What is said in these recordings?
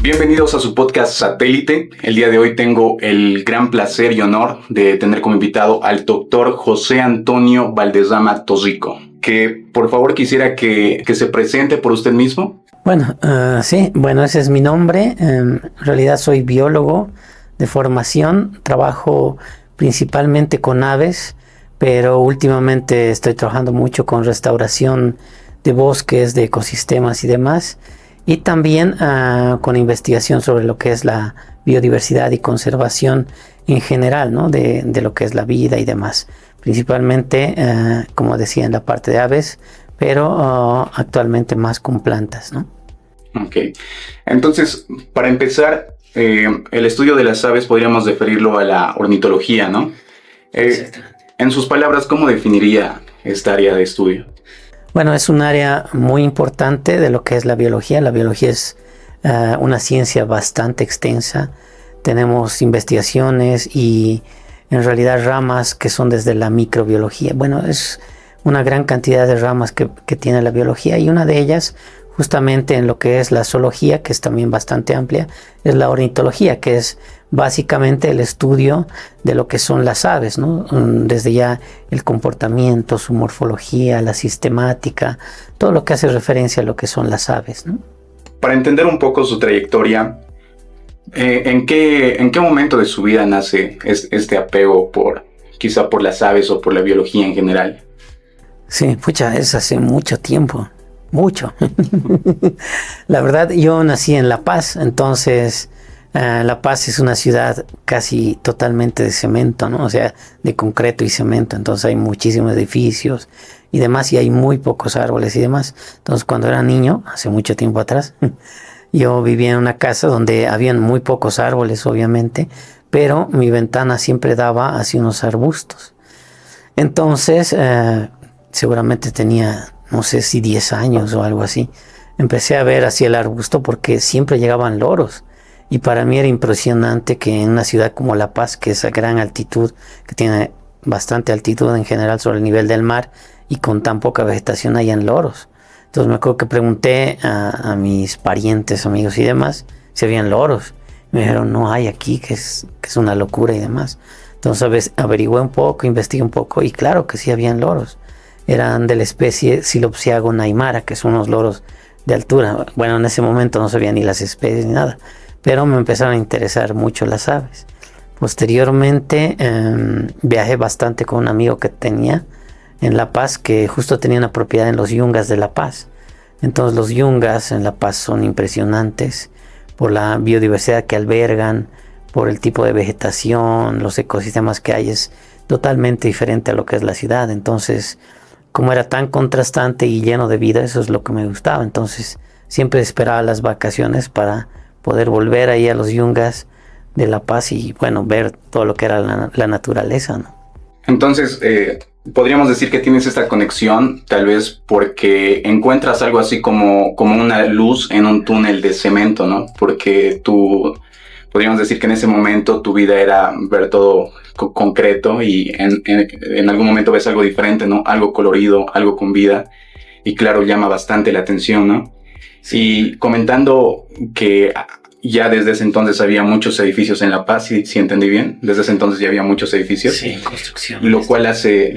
Bienvenidos a su podcast Satélite. El día de hoy tengo el gran placer y honor de tener como invitado al doctor José Antonio Valderrama Torrico, que por favor quisiera que se presente por usted mismo. Sí, ese es mi nombre. En realidad soy biólogo de formación, trabajo principalmente con aves, pero últimamente estoy trabajando mucho con restauración de bosques, de ecosistemas y demás, y también con investigación sobre lo que es la biodiversidad y conservación en general, ¿no? de lo que es la vida y demás, principalmente, como decía, en la parte de aves, pero actualmente más con plantas, ¿no? Ok, entonces, para empezar, el estudio de las aves podríamos referirlo a la ornitología, ¿no? En sus palabras, ¿cómo definiría esta área de estudio? Bueno, es un área muy importante de lo que es la biología. La biología es una ciencia bastante extensa. Tenemos investigaciones y en realidad ramas que son desde la microbiología. Bueno, es una gran cantidad de ramas que tiene la biología, y una de ellas, justamente en lo que es la zoología, que es también bastante amplia, es la ornitología, que es básicamente el estudio de lo que son las aves, ¿no? Desde ya el comportamiento, su morfología, la sistemática, todo lo que hace referencia a lo que son las aves, ¿no? Para entender un poco su trayectoria, ¿en qué momento de su vida nace este apego quizá por las aves o por la biología en general? Sí, es hace mucho tiempo. Mucho. La verdad, yo nací en La Paz, entonces La Paz es una ciudad casi totalmente de cemento, ¿no? O sea, de concreto y cemento, entonces hay muchísimos edificios y demás, y hay muy pocos árboles y demás. Entonces, cuando era niño, hace mucho tiempo atrás, yo vivía en una casa donde habían muy pocos árboles, obviamente, pero mi ventana siempre daba hacia unos arbustos. Entonces, seguramente tenía, no sé si 10 años o algo así, empecé a ver hacia el arbusto porque siempre llegaban loros. Y para mí era impresionante que en una ciudad como La Paz, que es a gran altitud, que tiene bastante altitud en general sobre el nivel del mar, y con tan poca vegetación hayan loros. Entonces me acuerdo que pregunté a mis parientes, amigos y demás, si habían loros. Me dijeron, no hay aquí, que es una locura y demás. Entonces averigüé un poco, investigué un poco, y claro que sí habían loros. Eran de la especie Silopsiagon aymara, que son unos loros de altura. Bueno, en ese momento no sabía ni las especies ni nada, pero me empezaron a interesar mucho las aves. Posteriormente viajé bastante con un amigo que tenía en La Paz, que justo tenía una propiedad en los yungas de La Paz. Entonces los yungas en La Paz son impresionantes por la biodiversidad que albergan, por el tipo de vegetación, los ecosistemas que hay. Es totalmente diferente a lo que es la ciudad. Entonces, como era tan contrastante y lleno de vida, eso es lo que me gustaba. Entonces siempre esperaba las vacaciones para poder volver ahí a los yungas de La Paz y ver todo lo que era la naturaleza, ¿no? Entonces, podríamos decir que tienes esta conexión tal vez porque encuentras algo así como una luz en un túnel de cemento, ¿no? Porque podríamos decir que en ese momento tu vida era ver todo concreto, y en algún momento ves algo diferente, ¿no? Algo colorido, algo con vida, y claro, llama bastante la atención, ¿no? Sí. Y comentando que ya desde ese entonces había muchos edificios en La Paz, si entendí bien, desde ese entonces ya había muchos edificios. Sí, construcción. Lo cual hace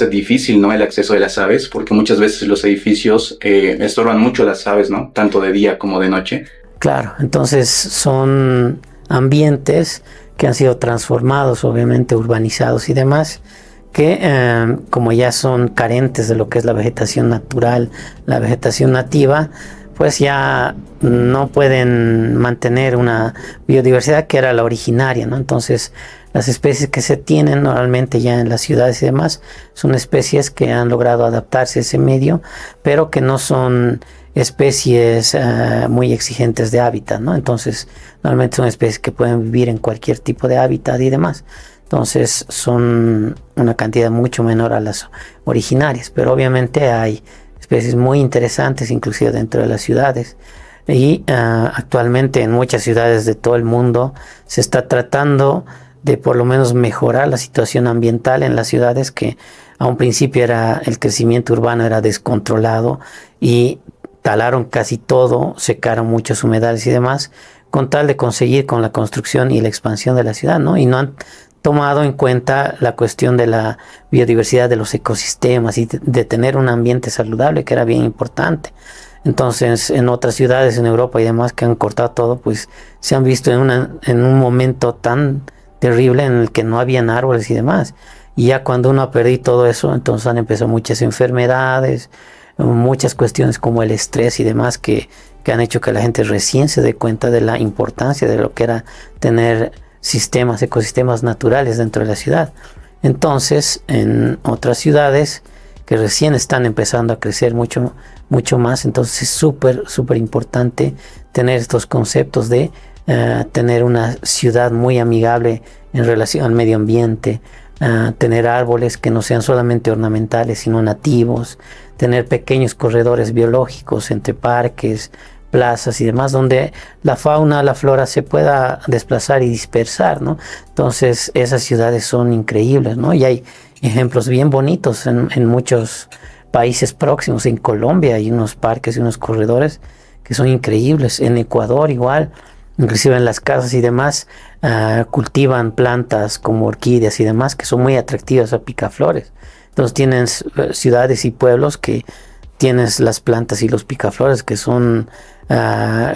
difícil, ¿no? El acceso de las aves, porque muchas veces los edificios estorban mucho a las aves, ¿no? Tanto de día como de noche. Claro, entonces son ambientes que han sido transformados, obviamente urbanizados y demás, que como ya son carentes de lo que es la vegetación natural, la vegetación nativa, pues ya no pueden mantener una biodiversidad que era la originaria, ¿no? Entonces las especies que se tienen normalmente ya en las ciudades y demás son especies que han logrado adaptarse a ese medio, pero que no son especies muy exigentes de hábitat, ¿no? Entonces normalmente son especies que pueden vivir en cualquier tipo de hábitat y demás. Entonces son una cantidad mucho menor a las originarias, pero obviamente hay especies muy interesantes inclusive dentro de las ciudades, y actualmente en muchas ciudades de todo el mundo se está tratando de por lo menos mejorar la situación ambiental en las ciudades, que a un principio el crecimiento urbano era descontrolado y talaron casi todo, secaron muchos humedales y demás, con tal de conseguir con la construcción y la expansión de la ciudad, ¿no? Y no han tomado en cuenta la cuestión de la biodiversidad de los ecosistemas y de tener un ambiente saludable, que era bien importante. Entonces, en otras ciudades en Europa y demás que han cortado todo, pues se han visto en un momento tan terrible en el que no habían árboles y demás. Y ya cuando uno ha perdido todo eso, entonces han empezado muchas enfermedades, muchas cuestiones como el estrés y demás que han hecho que la gente recién se dé cuenta de la importancia de lo que era tener ecosistemas naturales dentro de la ciudad. Entonces, en otras ciudades que recién están empezando a crecer mucho más, entonces es súper importante tener estos conceptos de tener una ciudad muy amigable en relación al medio ambiente, tener árboles que no sean solamente ornamentales, sino nativos, tener pequeños corredores biológicos entre parques, plazas y demás, donde la fauna, la flora se pueda desplazar y dispersar, ¿no? Entonces esas ciudades son increíbles, ¿no? Y hay ejemplos bien bonitos en muchos países próximos. En Colombia hay unos parques y unos corredores que son increíbles. En Ecuador igual, inclusive en las casas y demás, cultivan plantas como orquídeas y demás que son muy atractivas a picaflores. Entonces tienen ciudades y pueblos que tienes las plantas y los picaflores que son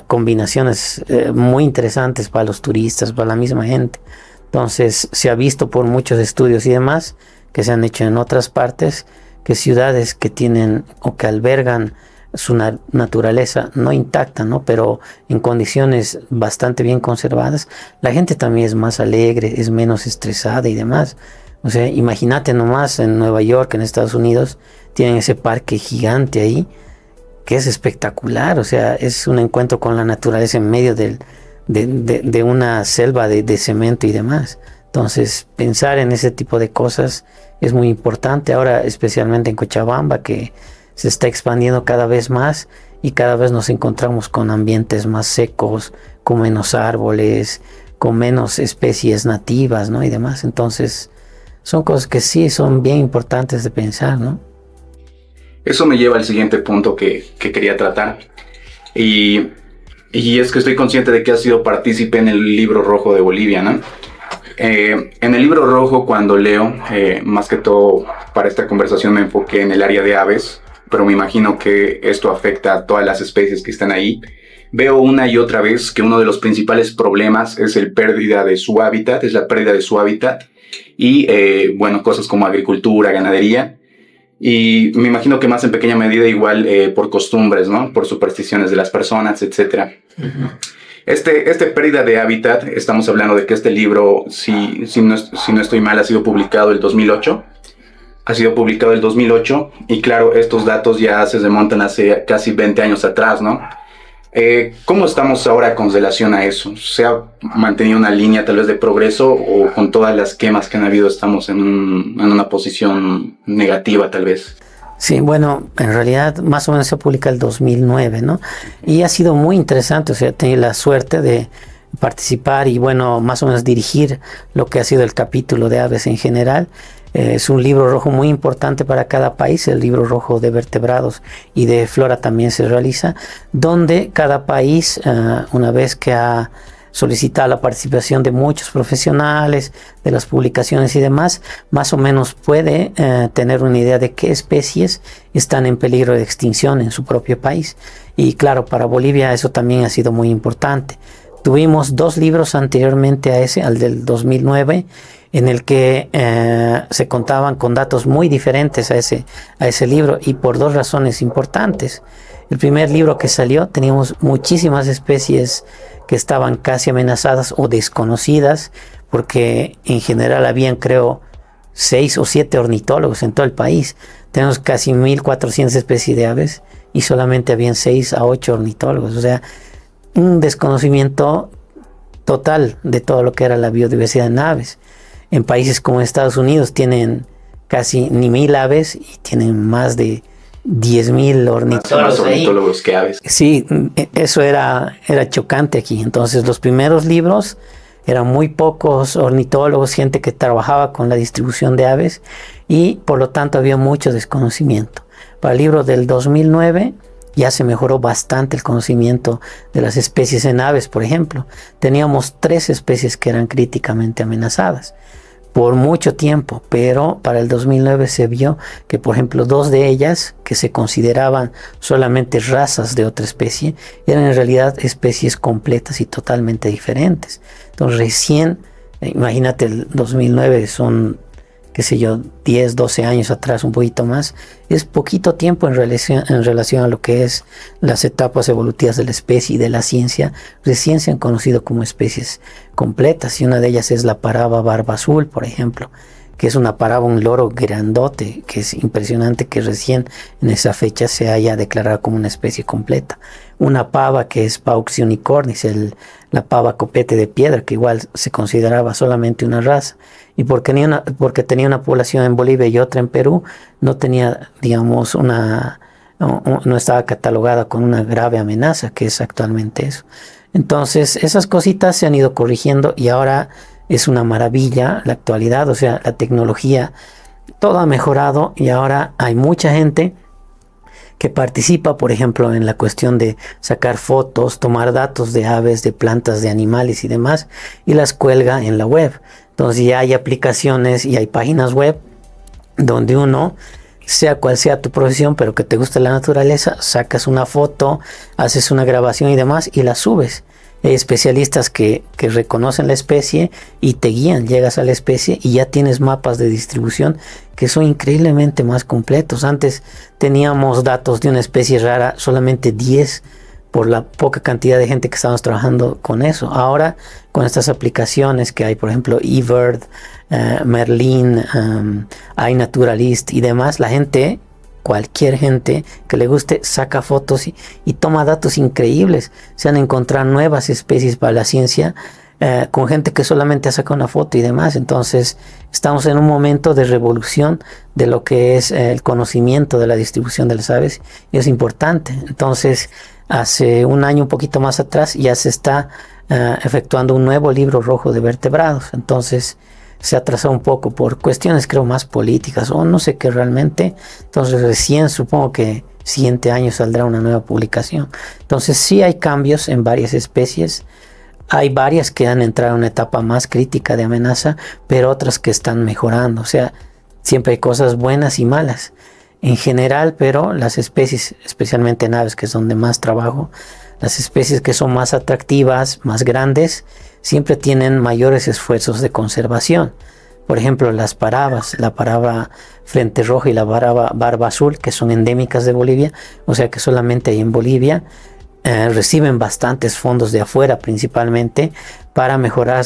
combinaciones muy interesantes para los turistas, para la misma gente. Entonces se ha visto por muchos estudios y demás que se han hecho en otras partes, que ciudades que tienen o que albergan su naturaleza no intacta, ¿no? Pero en condiciones bastante bien conservadas, la gente también es más alegre, es menos estresada y demás. O sea, imagínate nomás en Nueva York, en Estados Unidos, tienen ese parque gigante ahí, que es espectacular. O sea, es un encuentro con la naturaleza en medio de una selva de cemento y demás. Entonces, pensar en ese tipo de cosas es muy importante. Ahora, especialmente en Cochabamba, que se está expandiendo cada vez más y cada vez nos encontramos con ambientes más secos, con menos árboles, con menos especies nativas, ¿no? Y demás. Entonces, son cosas que sí son bien importantes de pensar, ¿no? Eso me lleva al siguiente punto que quería tratar. Y es que estoy consciente de que has sido partícipe en el Libro Rojo de Bolivia, ¿no? En el Libro Rojo, cuando leo, más que todo para esta conversación me enfoqué en el área de aves, pero me imagino que esto afecta a todas las especies que están ahí. Veo una y otra vez que uno de los principales problemas es la pérdida de su hábitat, y bueno, cosas como agricultura, ganadería, y me imagino que más en pequeña medida igual por costumbres, ¿no? Por supersticiones de las personas, etc. Uh-huh. Este pérdida de hábitat, estamos hablando de que este libro, si no estoy mal, ha sido publicado el 2008. Y claro, estos datos ya se remontan hace casi 20 años atrás, ¿no? ¿Cómo estamos ahora con relación a eso? ¿Se ha mantenido una línea tal vez de progreso o con todas las quemas que han habido estamos en una posición negativa tal vez? Sí, bueno, en realidad más o menos se publica el 2009, ¿no? Y ha sido muy interesante, o sea, he tenido la suerte de participar y bueno, más o menos dirigir lo que ha sido el capítulo de aves en general. Es un libro rojo muy importante para cada país. El libro rojo de vertebrados y de flora también se realiza, donde cada país, una vez que ha solicitado la participación de muchos profesionales, de las publicaciones y demás, más o menos puede tener una idea de qué especies están en peligro de extinción en su propio país. Y claro, para Bolivia eso también ha sido muy importante. Tuvimos 2 libros anteriormente a ese, al del 2009, en el que se contaban con datos muy diferentes a ese libro, y por 2 razones importantes. El primer libro que salió, teníamos muchísimas especies que estaban casi amenazadas o desconocidas, porque en general habían, creo, 6 o 7 ornitólogos en todo el país. Tenemos casi 1.400 especies de aves y solamente habían 6 a 8 ornitólogos. O sea, un desconocimiento total de todo lo que era la biodiversidad en aves. En países como Estados Unidos tienen casi ni 1.000 aves y tienen más de 10.000 ornitólogos. Más ornitólogos que aves. Sí, eso era chocante aquí. Entonces los primeros libros eran muy pocos ornitólogos, gente que trabajaba con la distribución de aves, y por lo tanto había mucho desconocimiento. Para el libro del 2009 ya se mejoró bastante el conocimiento de las especies en aves, por ejemplo. Teníamos 3 especies que eran críticamente amenazadas por mucho tiempo, pero para el 2009 se vio que, por ejemplo, 2 de ellas, que se consideraban solamente razas de otra especie, eran en realidad especies completas y totalmente diferentes. Entonces recién, imagínate, el 2009 son, qué sé yo, 10, 12 años atrás, un poquito más, es poquito tiempo en relación a lo que es las etapas evolutivas de la especie y de la ciencia. Recién se han conocido como especies completas, y una de ellas es la paraba barba azul, por ejemplo, que es una paraba, un loro grandote, que es impresionante que recién en esa fecha se haya declarado como una especie completa. Una pava que es Paux unicornis, la pava copete de piedra, que igual se consideraba solamente una raza, y porque tenía una población en Bolivia y otra en Perú, no tenía, digamos, no estaba catalogada con una grave amenaza, que es actualmente eso. Entonces, esas cositas se han ido corrigiendo y ahora es una maravilla la actualidad, o sea, la tecnología, todo ha mejorado y ahora hay mucha gente que participa, por ejemplo, en la cuestión de sacar fotos, tomar datos de aves, de plantas, de animales y demás, y las cuelga en la web. Entonces ya hay aplicaciones y hay páginas web donde uno, sea cual sea tu profesión, pero que te guste la naturaleza, sacas una foto, haces una grabación y demás y la subes. Hay especialistas que reconocen la especie y te guían, llegas a la especie y ya tienes mapas de distribución que son increíblemente más completos. Antes teníamos datos de una especie rara, solamente 10 por la poca cantidad de gente que estábamos trabajando con eso. Ahora, con estas aplicaciones que hay, por ejemplo, eBird, Merlin, iNaturalist y demás, la gente, cualquier gente que le guste, saca fotos y toma datos increíbles. Se han encontrado nuevas especies para la ciencia con gente que solamente saca una foto y demás. Entonces estamos en un momento de revolución de lo que es el conocimiento de la distribución de las aves y es importante. Entonces hace un año, un poquito más atrás, ya se está efectuando un nuevo libro rojo de vertebrados. Entonces se ha atrasado un poco por cuestiones, creo, más políticas o no sé qué realmente. Entonces recién, supongo que siguiente año saldrá una nueva publicación. Entonces sí hay cambios en varias especies. Hay varias que han entrado en una etapa más crítica de amenaza, pero otras que están mejorando. O sea, siempre hay cosas buenas y malas en general, pero las especies, especialmente en aves, que es donde más trabajo, las especies que son más atractivas, más grandes, siempre tienen mayores esfuerzos de conservación. Por ejemplo, las parabas, la paraba frente roja y la paraba barba azul, que son endémicas de Bolivia, o sea que solamente hay en Bolivia, reciben bastantes fondos de afuera principalmente para mejorar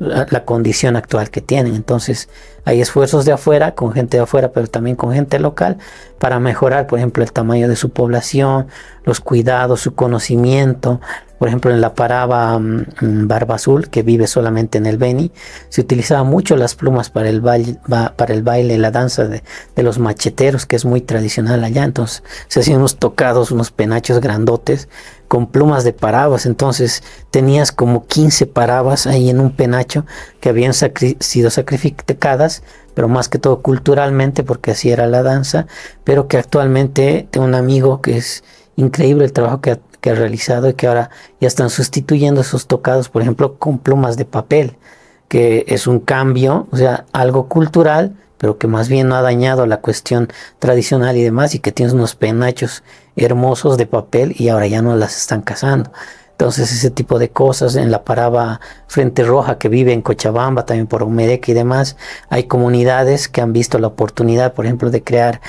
la condición actual que tienen. Entonces hay esfuerzos de afuera, con gente de afuera, pero también con gente local, para mejorar, por ejemplo, el tamaño de su población, los cuidados, su conocimiento. Por ejemplo, en la paraba barba azul, que vive solamente en el Beni, se utilizaban mucho las plumas para el baile, la danza de los macheteros, que es muy tradicional allá. Entonces se hacían unos tocados, unos penachos grandotes con plumas de parabas. Entonces tenías como 15 parabas ahí en un penacho que habían sido sacrificadas, pero más que todo culturalmente, porque así era la danza, pero que actualmente tengo un amigo que es increíble el trabajo que ha realizado y que ahora ya están sustituyendo esos tocados, por ejemplo, con plumas de papel, que es un cambio, o sea, algo cultural, pero que más bien no ha dañado la cuestión tradicional y demás, y que tienes unos penachos hermosos de papel y ahora ya no las están cazando. Entonces ese tipo de cosas. En la paraba frente roja, que vive en Cochabamba, también por Humedeca y demás, hay comunidades que han visto la oportunidad, por ejemplo, de crear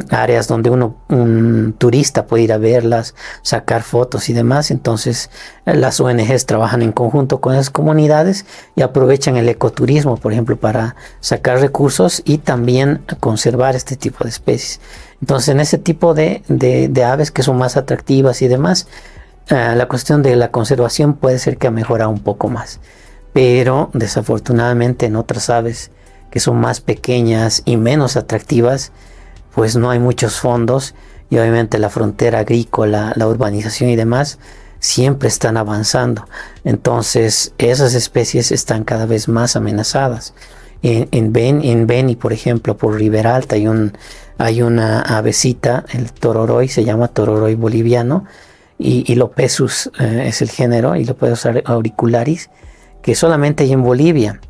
áreas donde un turista puede ir a verlas, sacar fotos y demás. Entonces las ONGs trabajan en conjunto con esas comunidades y aprovechan el ecoturismo, por ejemplo, para sacar recursos y también conservar este tipo de especies. Entonces en ese tipo de aves que son más atractivas y demás, la cuestión de la conservación puede ser que ha mejorado un poco más, pero desafortunadamente en otras aves que son más pequeñas y menos atractivas, pues no hay muchos fondos, y obviamente la frontera agrícola, la urbanización y demás siempre están avanzando. Entonces esas especies están cada vez más amenazadas. En Beni, por ejemplo, por Riberalta hay una avecita, el tororoy, se llama tororoy boliviano, y Lopezus es el género, y Lopezus auricularis, que solamente hay en Bolivia.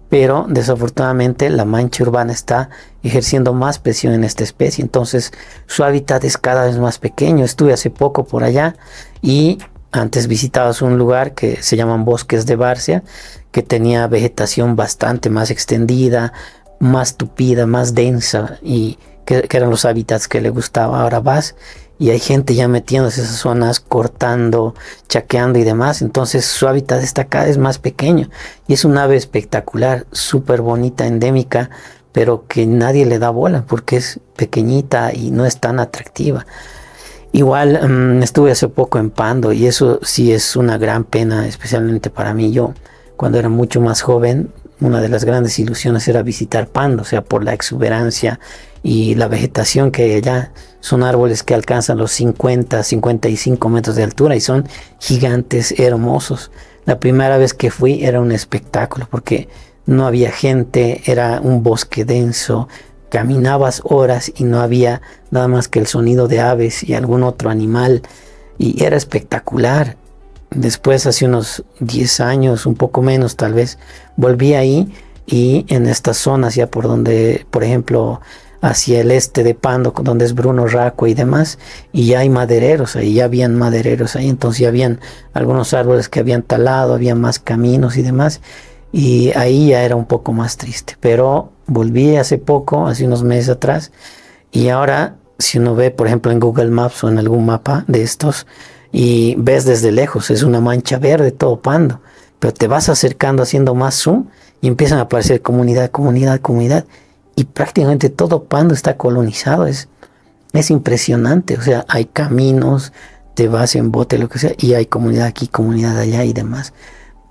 Pero desafortunadamente la mancha urbana está ejerciendo más presión en esta especie, entonces su hábitat es cada vez más pequeño. Estuve hace poco por allá y antes visitabas un lugar que se llaman Bosques de Barcia, que tenía vegetación bastante más extendida, más tupida, más densa, y que eran los hábitats que le gustaba. Ahora vas y hay gente ya metiéndose en esas zonas, cortando, chaqueando y demás. Entonces su hábitat está cada vez más pequeño. Y es un ave espectacular, súper bonita, endémica, pero que nadie le da bola porque es pequeñita y no es tan atractiva. Igual estuve hace poco en Pando y eso sí es una gran pena, especialmente para mí. Yo, cuando era mucho más joven, una de las grandes ilusiones era visitar Pando, o sea, por la exuberancia y la vegetación que hay allá. Son árboles que alcanzan los 50, 55 metros de altura y son gigantes, hermosos. La primera vez que fui era un espectáculo porque no había gente, era un bosque denso, caminabas horas y no había nada más que el sonido de aves y algún otro animal y era espectacular. Después, hace unos 10 años, un poco menos tal vez, volví ahí y en estas zonas ya por donde, por ejemplo, hacia el este de Pando, donde es Bruno Raco y demás, y ya hay madereros, ahí ya habían madereros ahí, entonces ya habían algunos árboles que habían talado, había más caminos y demás, y ahí ya era un poco más triste. Pero volví hace poco, hace unos meses atrás, y ahora si uno ve, por ejemplo, en Google Maps o en algún mapa de estos, y ves desde lejos, es una mancha verde todo Pando, pero te vas acercando haciendo más zoom y empiezan a aparecer comunidad, comunidad, comunidad, y prácticamente todo Pando está colonizado. Es impresionante, o sea, hay caminos, te vas en bote, lo que sea, y hay comunidad aquí, comunidad allá y demás.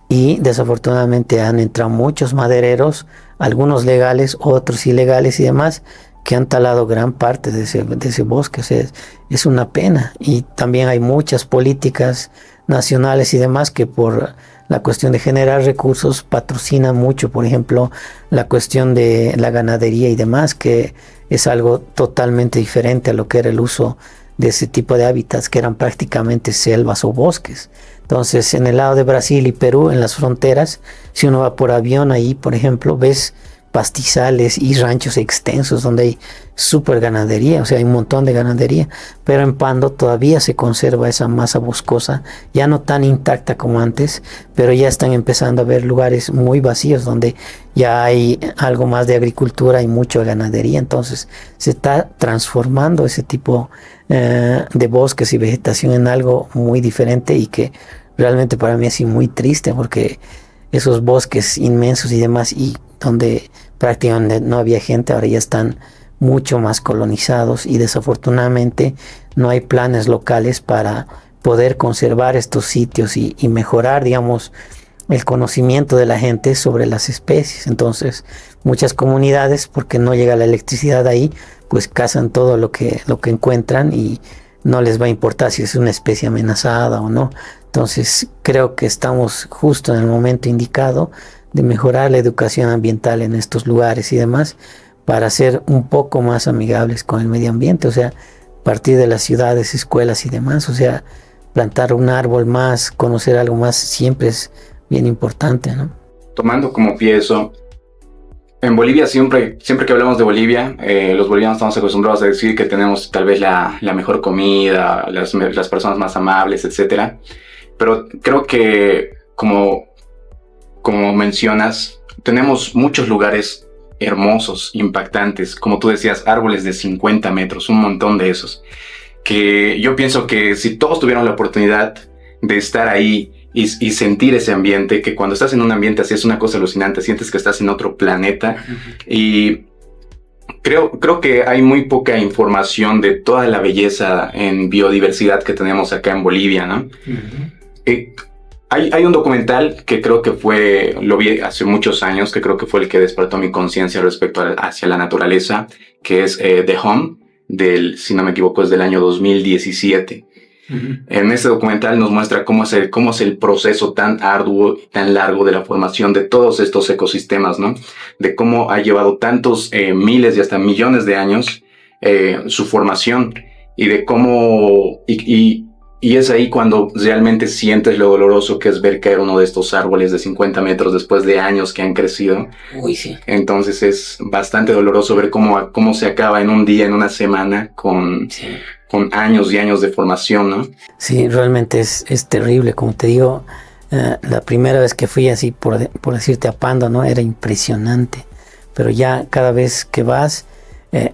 Y desafortunadamente han entrado muchos madereros, algunos legales, otros ilegales y demás, que han talado gran parte de ese bosque. O sea, es una pena. Y también hay muchas políticas nacionales y demás que por la cuestión de generar recursos patrocinan mucho, por ejemplo, la cuestión de la ganadería y demás, que es algo totalmente diferente a lo que era el uso de ese tipo de hábitats, que eran prácticamente selvas o bosques. Entonces, en el lado de Brasil y Perú, en las fronteras, si uno va por avión ahí, por ejemplo, ves pastizales y ranchos extensos donde hay súper ganadería, o sea, hay un montón de ganadería, pero en Pando todavía se conserva esa masa boscosa, ya no tan intacta como antes, pero ya están empezando a haber lugares muy vacíos donde ya hay algo más de agricultura y mucha ganadería. Entonces se está transformando ese tipo de bosques y vegetación en algo muy diferente y que realmente para mí es muy triste, porque esos bosques inmensos y demás, y donde prácticamente no había gente, ahora ya están mucho más colonizados y desafortunadamente no hay planes locales para poder conservar estos sitios y mejorar, digamos, el conocimiento de la gente sobre las especies. Entonces, muchas comunidades, porque no llega la electricidad ahí, pues cazan todo lo que encuentran y no les va a importar si es una especie amenazada o no. Entonces, creo que estamos justo en el momento indicado de mejorar la educación ambiental en estos lugares y demás, para ser un poco más amigables con el medio ambiente. O sea, partir de las ciudades, escuelas y demás, o sea, plantar un árbol más, conocer algo más, siempre es bien importante, ¿no? Tomando como pie eso, en Bolivia siempre que hablamos de Bolivia, los bolivianos estamos acostumbrados a decir que tenemos tal vez la mejor comida, las personas más amables, etcétera. Pero creo que como mencionas, tenemos muchos lugares hermosos, impactantes, como tú decías, árboles de 50 metros, un montón de esos, que yo pienso que si todos tuvieran la oportunidad de estar ahí y sentir ese ambiente, que cuando estás en un ambiente así es una cosa alucinante, sientes que estás en otro planeta. Y creo que hay muy poca información de toda la belleza en biodiversidad que tenemos acá en Bolivia, ¿no? Hay un documental que creo que lo vi hace muchos años, que creo que fue el que despertó mi conciencia respecto hacia la naturaleza, que es The Home, si no me equivoco, es del año 2017. En este documental nos muestra cómo es el proceso tan arduo y tan largo de la formación de todos estos ecosistemas, ¿no? De cómo ha llevado tantos miles y hasta millones de años su formación y de cómo... Y es ahí cuando realmente sientes lo doloroso que es ver caer uno de estos árboles de 50 metros después de años que han crecido. Uy, sí. Entonces es bastante doloroso ver cómo se acaba en un día, en una semana, con años y años de formación, ¿no? Sí, realmente es terrible. Como te digo, la primera vez que fui así, por decirte, a Pando, ¿no? Era impresionante. Pero ya cada vez que vas,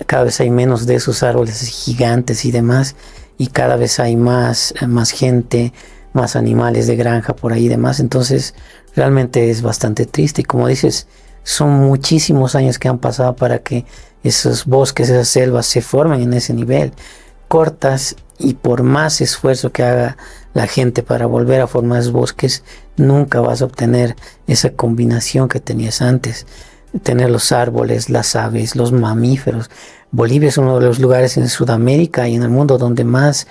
cada vez hay menos de esos árboles gigantes y demás. Y cada vez hay más gente, más animales de granja por ahí y demás. Entonces realmente es bastante triste. Y como dices, son muchísimos años que han pasado para que esos bosques, esas selvas se formen en ese nivel. Cortas, y por más esfuerzo que haga la gente para volver a formar esos bosques, nunca vas a obtener esa combinación que tenías antes. Tener los árboles, las aves, los mamíferos. Bolivia es uno de los lugares en Sudamérica y en el mundo donde más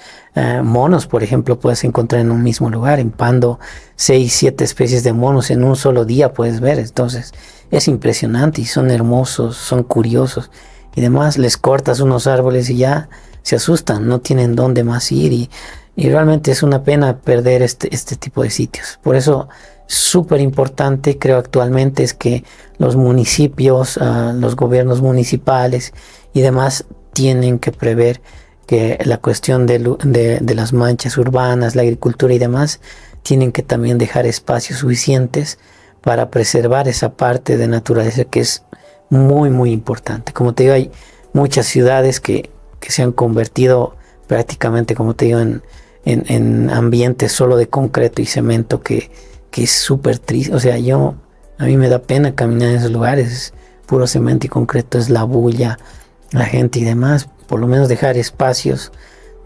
monos, por ejemplo, puedes encontrar en un mismo lugar. En Pando, 6, 7 especies de monos en un solo día puedes ver. Entonces es impresionante y son hermosos, son curiosos. Y además les cortas unos árboles y ya se asustan, no tienen dónde más ir. Y realmente es una pena perder este tipo de sitios. Por eso, súper importante, creo actualmente, es que los municipios, los gobiernos municipales y demás tienen que prever que la cuestión de las manchas urbanas, la agricultura y demás, tienen que también dejar espacios suficientes para preservar esa parte de naturaleza que es muy, muy importante. Como te digo, hay muchas ciudades que se han convertido prácticamente, como te digo, en ambientes solo de concreto y cemento que es súper triste. O sea, a mí me da pena caminar en esos lugares, es puro cemento y concreto, es la bulla, la gente y demás. Por lo menos dejar espacios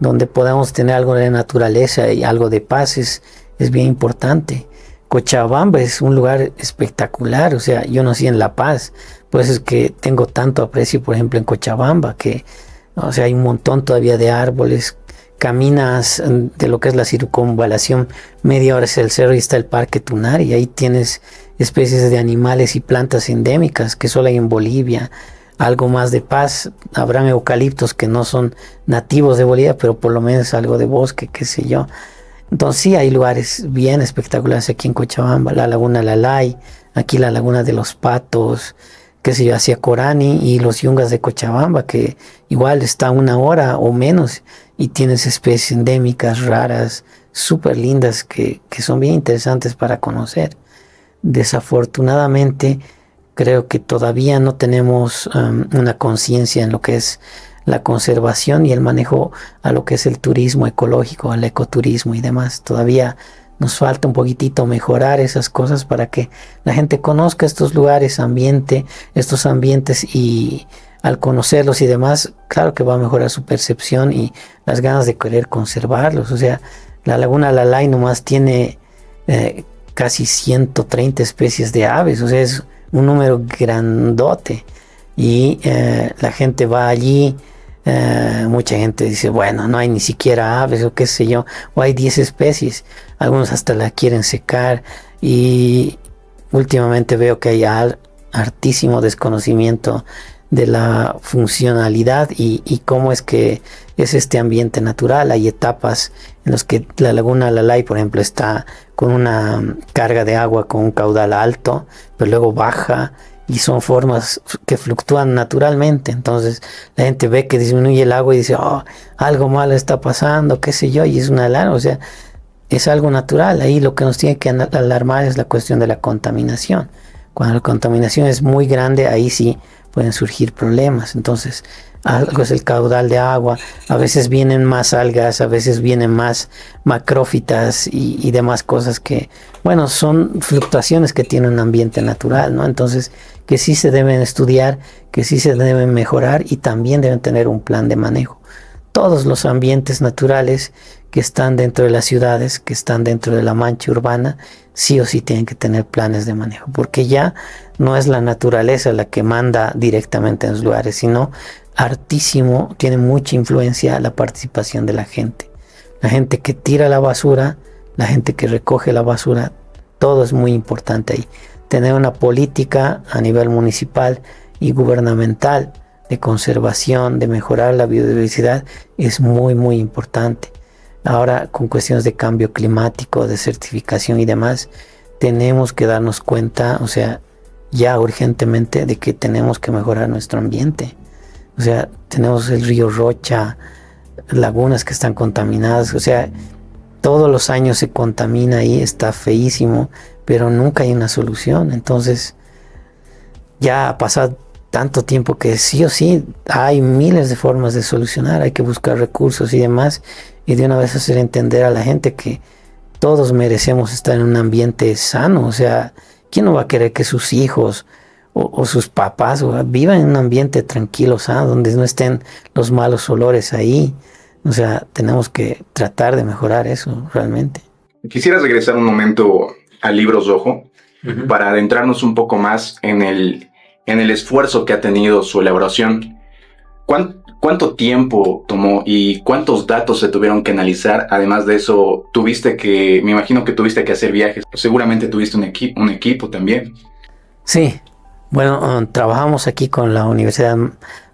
donde podamos tener algo de naturaleza y algo de paz es bien importante. Cochabamba es un lugar espectacular. O sea, yo nací en La Paz, pues es que tengo tanto aprecio, por ejemplo, en Cochabamba, que, o sea, hay un montón todavía de árboles. Caminas de lo que es la circunvalación, media hora es el cerro y está el Parque Tunari, y ahí tienes especies de animales y plantas endémicas que solo hay en Bolivia. Algo más de paz, habrán eucaliptos que no son nativos de Bolivia, pero por lo menos algo de bosque, qué sé yo. Entonces sí, hay lugares bien espectaculares aquí en Cochabamba, la Laguna Lalay, aquí la Laguna de los Patos, qué sé yo, hacia Corani, y los Yungas de Cochabamba, que igual está a 1 hora o menos, y tienes especies endémicas raras, súper lindas, que son bien interesantes para conocer. Desafortunadamente, creo que todavía no tenemos una conciencia en lo que es la conservación y el manejo a lo que es el turismo ecológico, el ecoturismo y demás. Todavía nos falta un poquitito mejorar esas cosas para que la gente conozca estos lugares, estos ambientes, y al conocerlos y demás, claro que va a mejorar su percepción y las ganas de querer conservarlos. O sea, la Laguna Lalay nomás tiene casi 130 especies de aves, o sea, es un número grandote, y la gente va allí. Mucha gente dice, bueno, no hay ni siquiera aves o qué sé yo, o hay 10 especies, algunos hasta la quieren secar, y últimamente veo que hay hartísimo desconocimiento de la funcionalidad y cómo es que es este ambiente natural. Hay etapas en las que la Laguna Lalay, por ejemplo, está con una carga de agua con un caudal alto, pero luego baja, y son formas que fluctúan naturalmente. Entonces la gente ve que disminuye el agua y dice, oh, algo malo está pasando, qué sé yo, y es una alarma. O sea, es algo natural. Ahí lo que nos tiene que alarmar es la cuestión de la contaminación. Cuando la contaminación es muy grande, ahí sí pueden surgir problemas. Entonces, algo es el caudal de agua, a veces vienen más algas, a veces vienen más macrófitas y demás cosas que, bueno, son fluctuaciones que tiene un ambiente natural, ¿no? Entonces, que sí se deben estudiar, que sí se deben mejorar, y también deben tener un plan de manejo. Todos los ambientes naturales que están dentro de las ciudades, que están dentro de la mancha urbana, sí o sí tienen que tener planes de manejo, porque ya no es la naturaleza la que manda directamente en los lugares, sino tiene mucha influencia la participación de la gente. la gente que tira la basura, la gente que recoge la basura, todo es muy importante ahí. Tener una política a nivel municipal y gubernamental de conservación, de mejorar la biodiversidad, es muy, muy importante. Ahora, con cuestiones de cambio climático, de certificación y demás, tenemos que darnos cuenta, o sea, ya urgentemente, de que tenemos que mejorar nuestro ambiente. O sea, tenemos el río Rocha, lagunas que están contaminadas, o sea, todos los años se contamina ahí, está feísimo, pero nunca hay una solución. Entonces, ya ha pasado tanto tiempo que sí o sí hay miles de formas de solucionar, hay que buscar recursos y demás, y de una vez hacer entender a la gente que todos merecemos estar en un ambiente sano. O sea, ¿quién no va a querer que sus hijos o sus papás vivan en un ambiente tranquilo, sano, donde no estén los malos olores ahí? O sea, tenemos que tratar de mejorar eso realmente. Quisiera regresar un momento al libro Rojo para adentrarnos un poco más en el esfuerzo que ha tenido su elaboración. ¿Cuánto tiempo tomó y cuántos datos se tuvieron que analizar? Además de eso, me imagino que tuviste que hacer viajes. Seguramente tuviste un equipo también. Sí, bueno, trabajamos aquí con la Universidad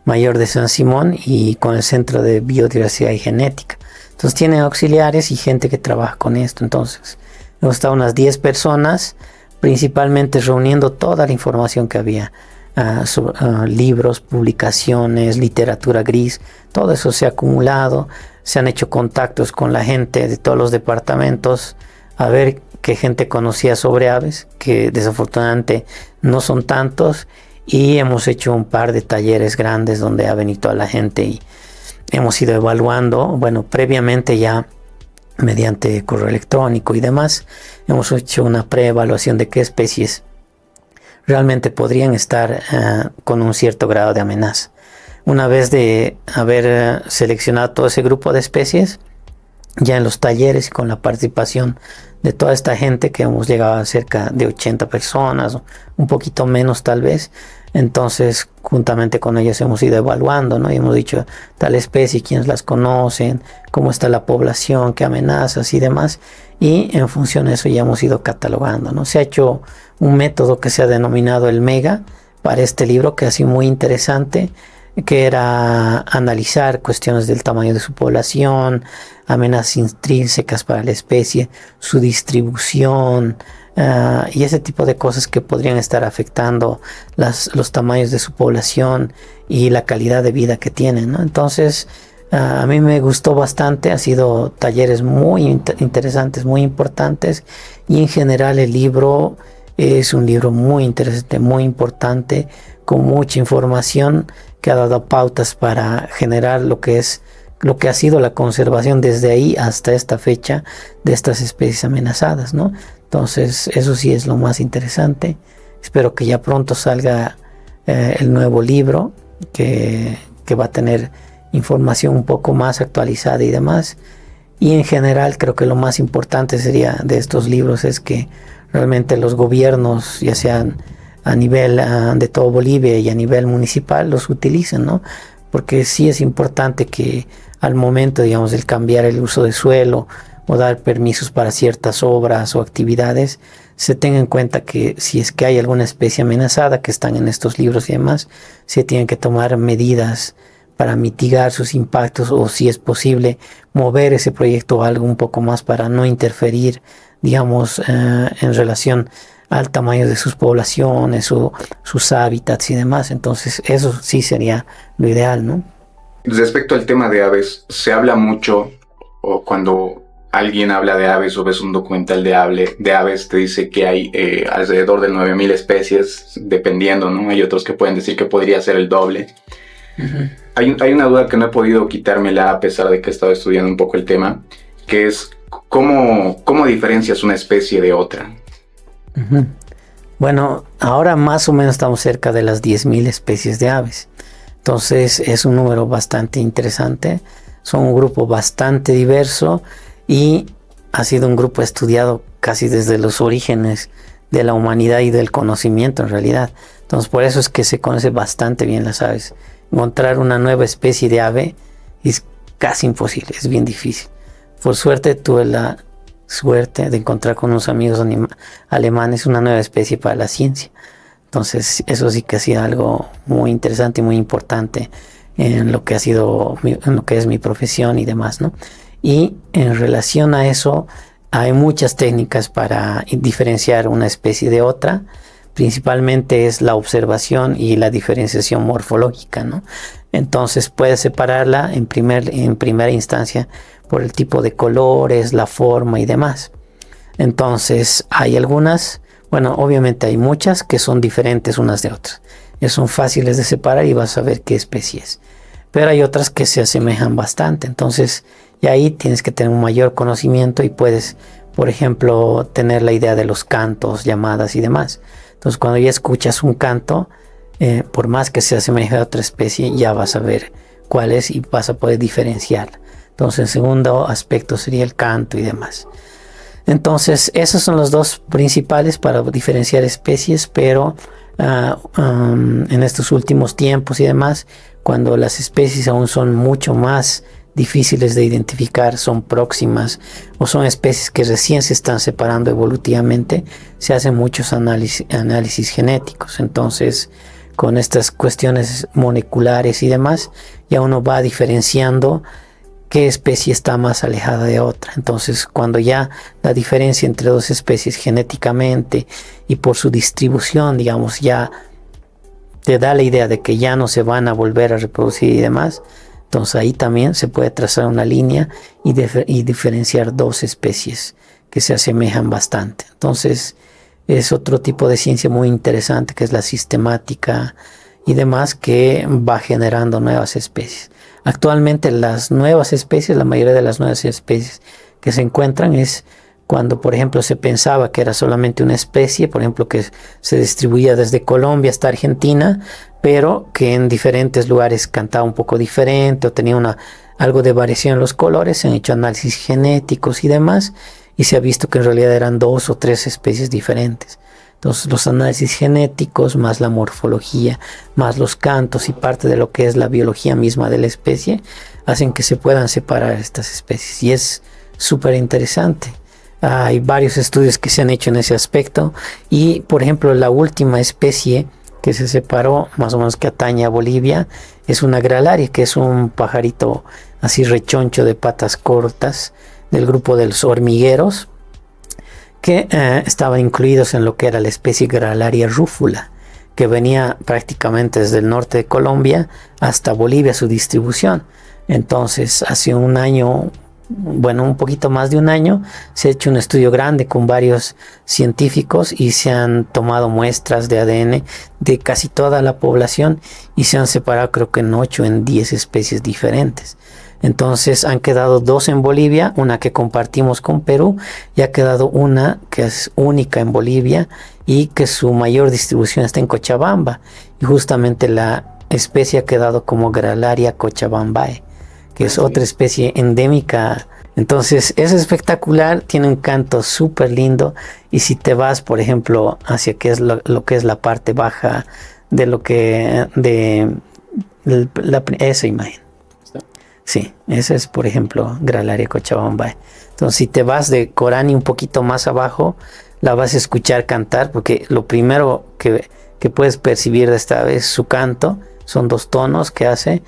Mayor de San Simón y con el Centro de Biodiversidad y Genética. Entonces tienen auxiliares y gente que trabaja con esto. Entonces hemos estado unas 10 personas, principalmente reuniendo toda la información que había. Libros, publicaciones, literatura gris, todo eso se ha acumulado. Se han hecho contactos con la gente de todos los departamentos a ver qué gente conocía sobre aves, que desafortunadamente no son tantos, y hemos hecho un par de talleres grandes donde ha venido toda la gente y hemos ido evaluando. Bueno, previamente ya mediante correo electrónico y demás hemos hecho una preevaluación de qué especies realmente podrían estar con un cierto grado de amenaza. Una vez de haber seleccionado todo ese grupo de especies, ya en los talleres y con la participación de toda esta gente, que hemos llegado a cerca de 80 personas, un poquito menos tal vez, entonces juntamente con ellos hemos ido evaluando, ¿no? Y hemos dicho tal especie, quiénes las conocen, cómo está la población, qué amenazas y demás, y en función de eso ya hemos ido catalogando, ¿no? Se ha hecho un método que se ha denominado el MEGA para este libro, que ha sido muy interesante, que era analizar cuestiones del tamaño de su población, amenazas intrínsecas para la especie, su distribución, y ese tipo de cosas que podrían estar afectando los tamaños de su población y la calidad de vida que tienen, ¿no? Entonces, a mí me gustó bastante, ha sido talleres muy interesantes, muy importantes, y en general el libro es un libro muy interesante, muy importante, con mucha información que ha dado pautas para generar lo que ha sido la conservación desde ahí hasta esta fecha de estas especies amenazadas, ¿no? Entonces, eso sí es lo más interesante. Espero que ya pronto salga el nuevo libro, que va a tener información un poco más actualizada y demás. Y en general creo que lo más importante sería de estos libros es que realmente los gobiernos, ya sean a nivel de todo Bolivia y a nivel municipal, los utilicen, ¿no? Porque sí es importante que al momento, digamos, del cambiar el uso de suelo o dar permisos para ciertas obras o actividades, se tenga en cuenta que si es que hay alguna especie amenazada que están en estos libros y demás, se tienen que tomar medidas para mitigar sus impactos, o si es posible mover ese proyecto a algo un poco más para no interferir, digamos, en relación al tamaño de sus poblaciones o sus hábitats y demás. Entonces eso sí sería lo ideal, ¿no? Respecto al tema de aves, se habla mucho, o cuando alguien habla de aves o ves un documental de aves, te dice que hay alrededor de 9.000 especies, dependiendo, ¿no? Hay otros que pueden decir que podría ser el doble. Uh-huh. Hay una duda que no he podido quitármela a pesar de que he estado estudiando un poco el tema, que es ¿cómo diferencias una especie de otra? Uh-huh. Bueno, ahora más o menos estamos cerca de las 10.000 especies de aves. Entonces es un número bastante interesante. Son un grupo bastante diverso y ha sido un grupo estudiado casi desde los orígenes de la humanidad y del conocimiento en realidad. Entonces por eso es que se conoce bastante bien las aves. Encontrar una nueva especie de ave es casi imposible, es bien difícil. por suerte tuve la suerte de encontrar con unos amigos alemanes una nueva especie para la ciencia. Entonces eso sí que ha sido algo muy interesante y muy importante en lo que ha sido, en lo que es mi profesión y demás, ¿no? Y en relación a eso hay muchas técnicas para diferenciar una especie de otra. Principalmente es la observación y la diferenciación morfológica, ¿no? Entonces puedes separarla en primera instancia por el tipo de colores, la forma y demás. Entonces hay algunas, bueno, obviamente hay muchas que son diferentes unas de otras. Son fáciles de separar y vas a ver qué especie es. Pero hay otras que se asemejan bastante. Entonces, y ahí tienes que tener un mayor conocimiento y puedes, por ejemplo, tener la idea de los cantos, llamadas y demás. Entonces, cuando ya escuchas un canto, por más que se asemeje a otra especie, ya vas a ver cuál es y vas a poder diferenciarla. Entonces, el segundo aspecto sería el canto y demás. Entonces, esos son los dos principales para diferenciar especies, pero en estos últimos tiempos y demás, cuando las especies aún son mucho más difíciles de identificar, son próximas o son especies que recién se están separando evolutivamente, se hacen muchos análisis genéticos. Entonces, con estas cuestiones moleculares y demás, ya uno va diferenciando qué especie está más alejada de otra. Entonces, cuando ya la diferencia entre dos especies genéticamente y por su distribución, digamos, ya te da la idea de que ya no se van a volver a reproducir y demás, entonces ahí también se puede trazar una línea y diferenciar dos especies que se asemejan bastante. Entonces es otro tipo de ciencia muy interesante, que es la sistemática y demás, que va generando nuevas especies. Actualmente las nuevas especies, la mayoría de las nuevas especies que se encuentran es cuando, por ejemplo, se pensaba que era solamente una especie, por ejemplo, que se distribuía desde Colombia hasta Argentina, pero que en diferentes lugares cantaba un poco diferente o tenía algo de variación en los colores. Se han hecho análisis genéticos y demás, y se ha visto que en realidad eran 2 o 3 especies diferentes. Entonces, los análisis genéticos, más la morfología, más los cantos y parte de lo que es la biología misma de la especie, hacen que se puedan separar estas especies, y es súper interesante. Hay varios estudios que se han hecho en ese aspecto, y por ejemplo la última especie que se separó, más o menos que atañe a Bolivia, es una gralaria, que es un pajarito así rechoncho de patas cortas del grupo de los hormigueros, que estaban incluidos en lo que era la especie Gralaria rúfula, que venía prácticamente desde el norte de Colombia hasta Bolivia, su distribución. Entonces, hace un año, bueno, un poquito más de un año, se ha hecho un estudio grande con varios científicos y se han tomado muestras de ADN de casi toda la población y se han separado, creo que en 8 o en 10 especies diferentes. Entonces han quedado 2 en Bolivia, una que compartimos con Perú, y ha quedado una que es única en Bolivia y que su mayor distribución está en Cochabamba, y justamente la especie ha quedado como Gralaria cochabambae, que es otra especie endémica. Entonces es espectacular, tiene un canto súper lindo, y si te vas, por ejemplo, hacia que es lo que es la parte baja de lo que esa imagen. Sí, esa es, por ejemplo, Gralaria cochabambae. Entonces, si te vas de Corani un poquito más abajo, la vas a escuchar cantar, porque lo primero que puedes percibir de esta vez su canto son 2 tonos que hace,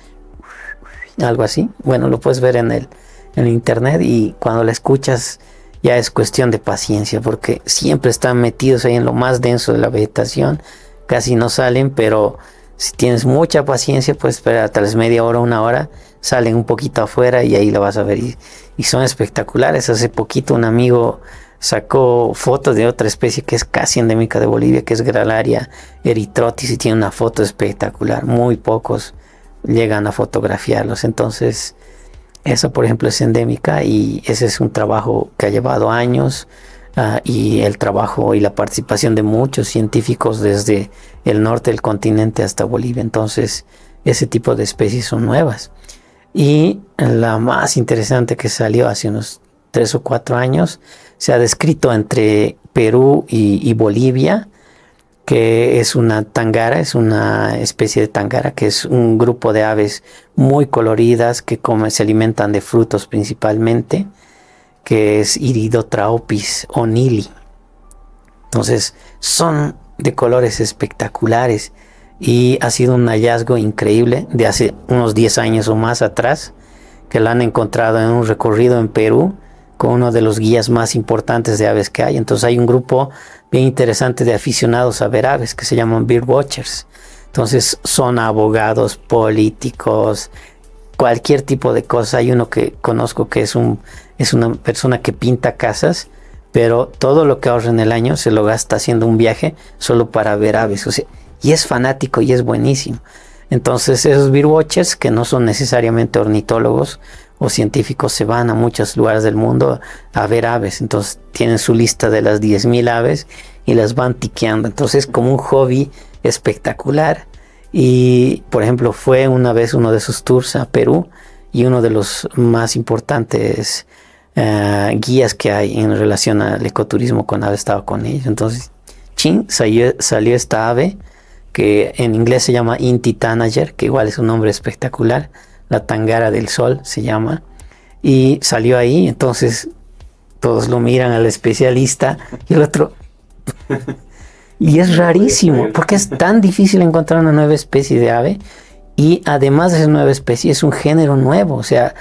algo así. Bueno, lo puedes ver en internet, y cuando la escuchas ya es cuestión de paciencia, porque siempre están metidos ahí en lo más denso de la vegetación, casi no salen, pero si tienes mucha paciencia, puedes esperar tal vez media hora, 1 hora, salen un poquito afuera y ahí lo vas a ver, y son espectaculares. Hace poquito un amigo sacó fotos de otra especie que es casi endémica de Bolivia, que es Gralaria erythrotis, y tiene una foto espectacular. Muy pocos llegan a fotografiarlos. Entonces esa, por ejemplo, es endémica, y ese es un trabajo que ha llevado años, y el trabajo y la participación de muchos científicos desde el norte del continente hasta Bolivia. Entonces ese tipo de especies son nuevas. Y la más interesante que salió hace unos 3 o 4 años, se ha descrito entre Perú y Bolivia, que es una tangara, es una especie de tangara, que es un grupo de aves muy coloridas que se alimentan de frutos principalmente, que es Iridotraopis o'neilli. Entonces son de colores espectaculares y ha sido un hallazgo increíble de hace unos 10 años o más atrás, que la han encontrado en un recorrido en Perú con uno de los guías más importantes de aves que hay. Entonces hay un grupo bien interesante de aficionados a ver aves que se llaman Bird Watchers. Entonces son abogados, políticos, cualquier tipo de cosa. Hay uno que conozco que es una persona que pinta casas, pero todo lo que ahorra en el año se lo gasta haciendo un viaje solo para ver aves. O sea, y es fanático y es buenísimo. Entonces esos Bird Watchers, que no son necesariamente ornitólogos o científicos, se van a muchos lugares del mundo a ver aves. Entonces tienen su lista de las 10,000 aves y las van tiqueando. Entonces es como un hobby espectacular. Y por ejemplo fue una vez uno de sus tours a Perú, y uno de los más importantes guías que hay en relación al ecoturismo con aves estaba con ellos. Entonces salió esta ave que en inglés se llama Inti Tanager, que igual es un nombre espectacular, la tangara del sol se llama, y salió ahí. Entonces todos lo miran al especialista y el otro y es rarísimo porque es tan difícil encontrar una nueva especie de ave, y además de esa nueva especie es un género nuevo. O sea,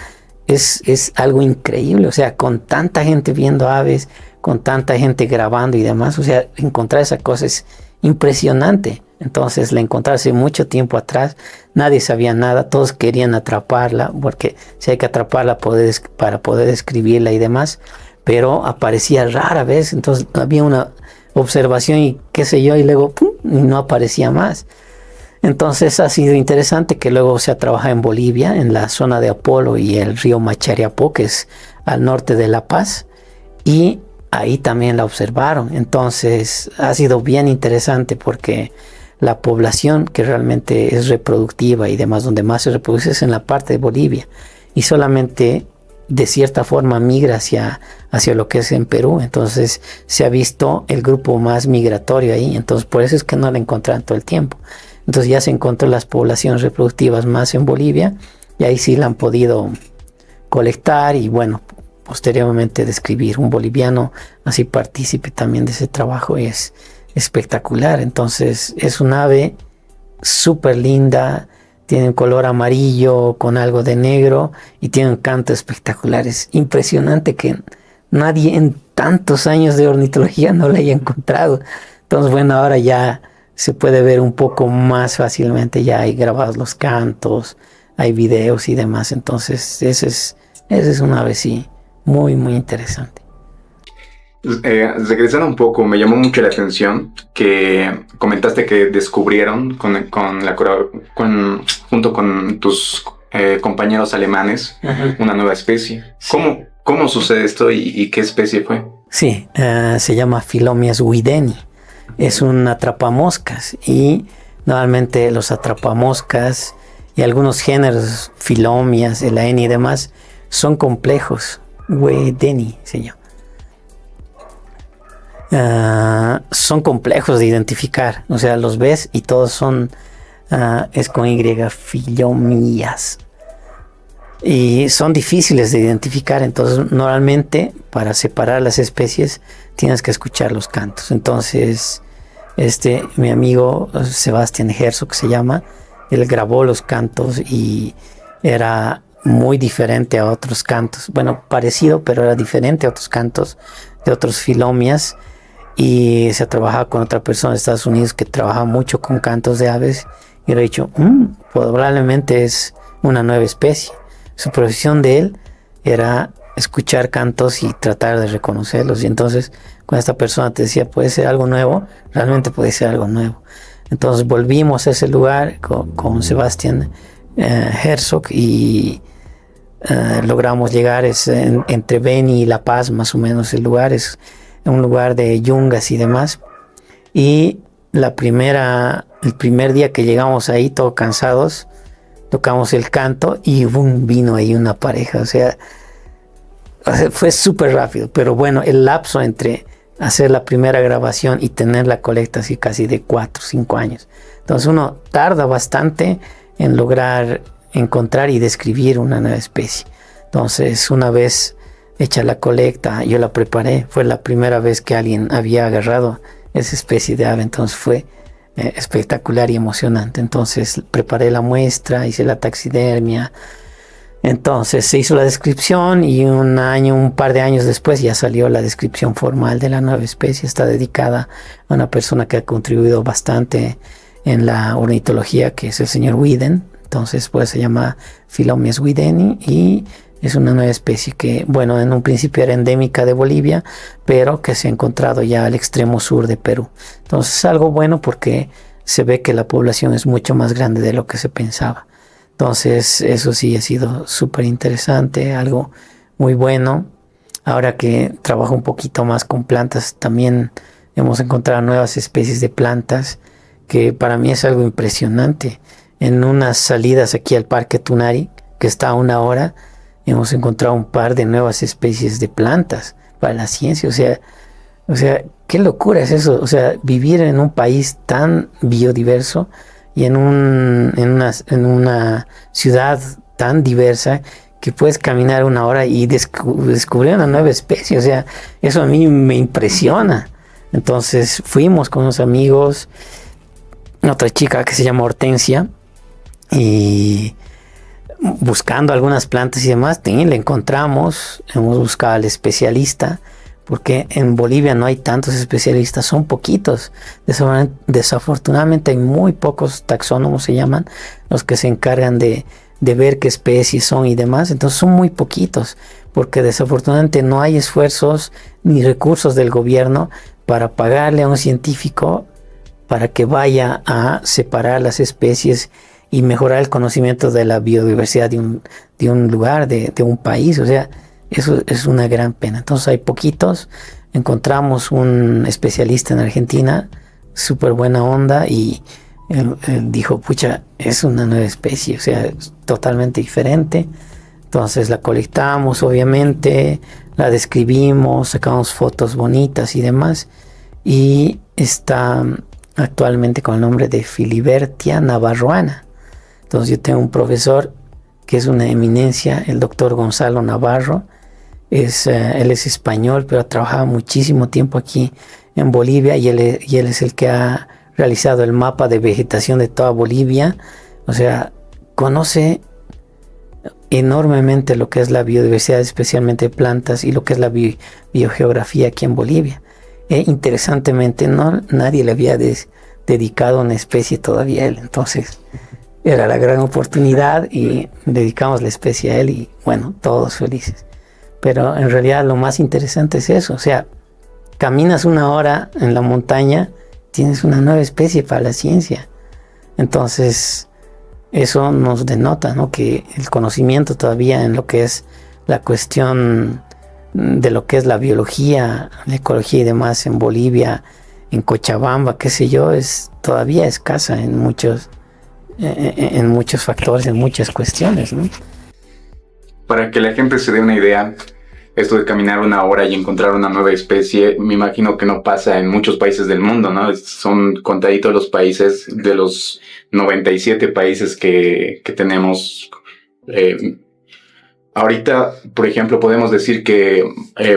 es algo increíble. O sea, con tanta gente viendo aves, con tanta gente grabando y demás, o sea, encontrar esa cosa es impresionante. Entonces la encontré hace mucho tiempo atrás, nadie sabía nada, todos querían atraparla, porque si hay que atraparla para poder describirla y demás, pero aparecía rara vez. Entonces había una observación y qué sé yo, y luego ¡pum!, y no aparecía más. Entonces ha sido interesante que luego se ha trabajado en Bolivia, en la zona de Apolo y el río Machariapó, que es al norte de La Paz, y ahí también la observaron. Entonces ha sido bien interesante porque la población que realmente es reproductiva y demás, donde más se reproduce es en la parte de Bolivia, y solamente de cierta forma migra hacia lo que es en Perú. Entonces se ha visto el grupo más migratorio ahí. Entonces por eso es que no la encontraron todo el tiempo. Entonces ya se encontró las poblaciones reproductivas más en Bolivia, y ahí sí la han podido colectar y bueno, posteriormente describir. Un boliviano así partícipe también de ese trabajo, es espectacular. Entonces es un ave súper linda, tiene un color amarillo con algo de negro y tiene un canto espectacular. Es impresionante que nadie en tantos años de ornitología no la haya encontrado. Entonces bueno, ahora ya se puede ver un poco más fácilmente, ya hay grabados los cantos, hay videos y demás. Entonces ese es un ave sí muy muy interesante. Regresando un poco, me llamó mucho la atención que comentaste que descubrieron junto con tus compañeros alemanes una nueva especie. Sí. ¿Cómo sucede esto y qué especie fue? Sí, se llama Philomias wideni. Es un atrapamoscas, y normalmente los atrapamoscas y algunos géneros, Philomias, Elaeni y demás, son complejos. Wideni se llama. Son complejos de identificar. O sea, los ves y todos son es con Y, Philomias, y son difíciles de identificar. Entonces normalmente para separar las especies tienes que escuchar los cantos. Entonces mi amigo Sebastian Herzog se llama, él grabó los cantos y era muy diferente a otros cantos. Bueno, parecido, pero era diferente a otros cantos de otros Philomias. Y se ha trabajado con otra persona de Estados Unidos que trabaja mucho con cantos de aves, y le he dicho, probablemente es una nueva especie. Su profesión de él era escuchar cantos y tratar de reconocerlos. Y entonces cuando esta persona te decía, puede ser algo nuevo, realmente puede ser algo nuevo. Entonces volvimos a ese lugar con Sebastian Herzog y logramos llegar. Entre Beni y La Paz más o menos el lugar, es un lugar de yungas y demás. Y el primer día que llegamos ahí, todos cansados, tocamos el canto y vino ahí una pareja. O sea, fue súper rápido, pero bueno, el lapso entre hacer la primera grabación y tener la colecta así casi de 4 o 5 años. Entonces uno tarda bastante en lograr encontrar y describir una nueva especie. Entonces una vez hecha la colecta, yo la preparé. Fue la primera vez que alguien había agarrado esa especie de ave, entonces fue espectacular y emocionante. Entonces preparé la muestra, hice la taxidermia. Entonces se hizo la descripción y un par de años después ya salió la descripción formal de la nueva especie. Está dedicada a una persona que ha contribuido bastante en la ornitología, que es el señor Widen. Entonces pues se llama Philomees wideni y es una nueva especie que, bueno, en un principio era endémica de Bolivia, pero que se ha encontrado ya al extremo sur de Perú. Entonces es algo bueno porque se ve que la población es mucho más grande de lo que se pensaba. Entonces eso sí ha sido súper interesante, algo muy bueno. Ahora que trabajo un poquito más con plantas, también hemos encontrado nuevas especies de plantas que para mí es algo impresionante. En unas salidas aquí al Parque Tunari, que está a 1 hora, hemos encontrado un par de nuevas especies de plantas para la ciencia. O sea, qué locura es eso. O sea, vivir en un país tan biodiverso y en una ciudad tan diversa que puedes caminar 1 hora y descubrir una nueva especie. O sea, eso a mí me impresiona. Entonces fuimos con unos amigos, otra chica que se llama Hortensia, y buscando algunas plantas y demás, la encontramos. Hemos buscado al especialista, porque en Bolivia no hay tantos especialistas, son poquitos. Desafortunadamente hay muy pocos taxónomos, se llaman, los que se encargan de ver qué especies son y demás. Entonces son muy poquitos, porque desafortunadamente no hay esfuerzos ni recursos del gobierno para pagarle a un científico para que vaya a separar las especies y mejorar el conocimiento de la biodiversidad de un lugar, de un país. O sea, eso es una gran pena. Entonces hay poquitos. Encontramos un especialista en Argentina, súper buena onda, y él dijo, pucha, es una nueva especie, o sea, es totalmente diferente. Entonces la colectamos, obviamente, la describimos, sacamos fotos bonitas y demás, y está actualmente con el nombre de Filibertia navarroana. Entonces yo tengo un profesor que es una eminencia, el doctor Gonzalo Navarro. Él es español, pero ha trabajado muchísimo tiempo aquí en Bolivia, y él es el que ha realizado el mapa de vegetación de toda Bolivia. O sea, conoce enormemente lo que es la biodiversidad, especialmente plantas, y lo que es la biogeografía aquí en Bolivia. Interesantemente, nadie le había dedicado una especie todavía a él. Entonces era la gran oportunidad y dedicamos la especie a él, y bueno, todos felices. Pero en realidad lo más interesante es eso. O sea, caminas 1 hora en la montaña, tienes una nueva especie para la ciencia. Entonces eso nos denota, ¿no?, que el conocimiento todavía en lo que es la cuestión de lo que es la biología, la ecología y demás en Bolivia, en Cochabamba, qué sé yo, es todavía escasa en muchos factores, en muchas cuestiones, ¿no? Para que la gente se dé una idea, esto de caminar 1 hora y encontrar una nueva especie, me imagino que no pasa en muchos países del mundo, ¿no? Son contaditos los países, de los 97 países que tenemos. Ahorita, por ejemplo, podemos decir que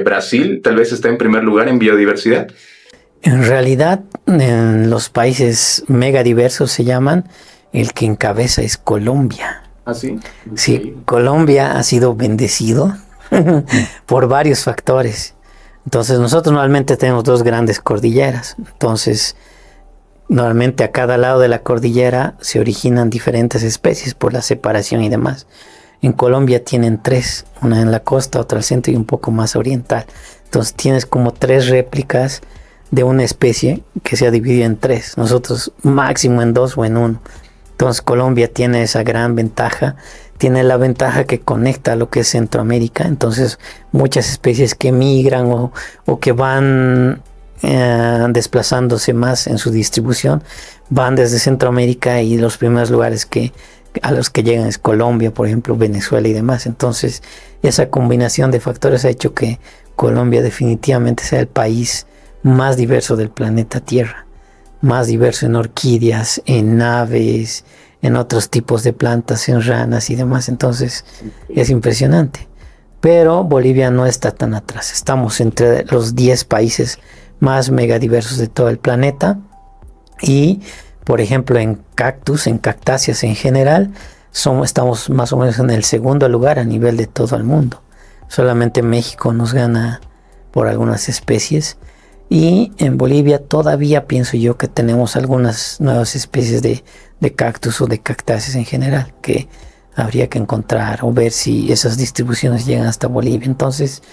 Brasil tal vez está en primer lugar en biodiversidad. En realidad, en los países megadiversos se llaman, el que encabeza es Colombia. ¿Ah, sí? Sí, Colombia ha sido bendecido por varios factores. Entonces nosotros normalmente tenemos 2 grandes cordilleras. Entonces normalmente a cada lado de la cordillera se originan diferentes especies por la separación y demás. En Colombia tienen 3, una en la costa, otra al centro y un poco más oriental. Entonces tienes como 3 réplicas de una especie que se ha dividido en 3. Nosotros máximo en 2 o en 1. Entonces Colombia tiene esa gran ventaja. Tiene la ventaja que conecta a lo que es Centroamérica. Entonces muchas especies que migran o que van desplazándose más en su distribución van desde Centroamérica, y los primeros lugares a los que llegan es Colombia, por ejemplo, Venezuela y demás. Entonces esa combinación de factores ha hecho que Colombia definitivamente sea el país más diverso del planeta Tierra, más diverso en orquídeas, en aves, en otros tipos de plantas, en ranas y demás. Entonces es impresionante. pero Bolivia no está tan atrás. Estamos entre los 10 países más megadiversos de todo el planeta. Y, por ejemplo, en cactus, en cactáceas en general, estamos más o menos en el segundo lugar a nivel de todo el mundo. Solamente México nos gana por algunas especies. Y en Bolivia todavía pienso yo que tenemos algunas nuevas especies de cactus o de cactáceas en general que habría que encontrar o ver si esas distribuciones llegan hasta Bolivia. Entonces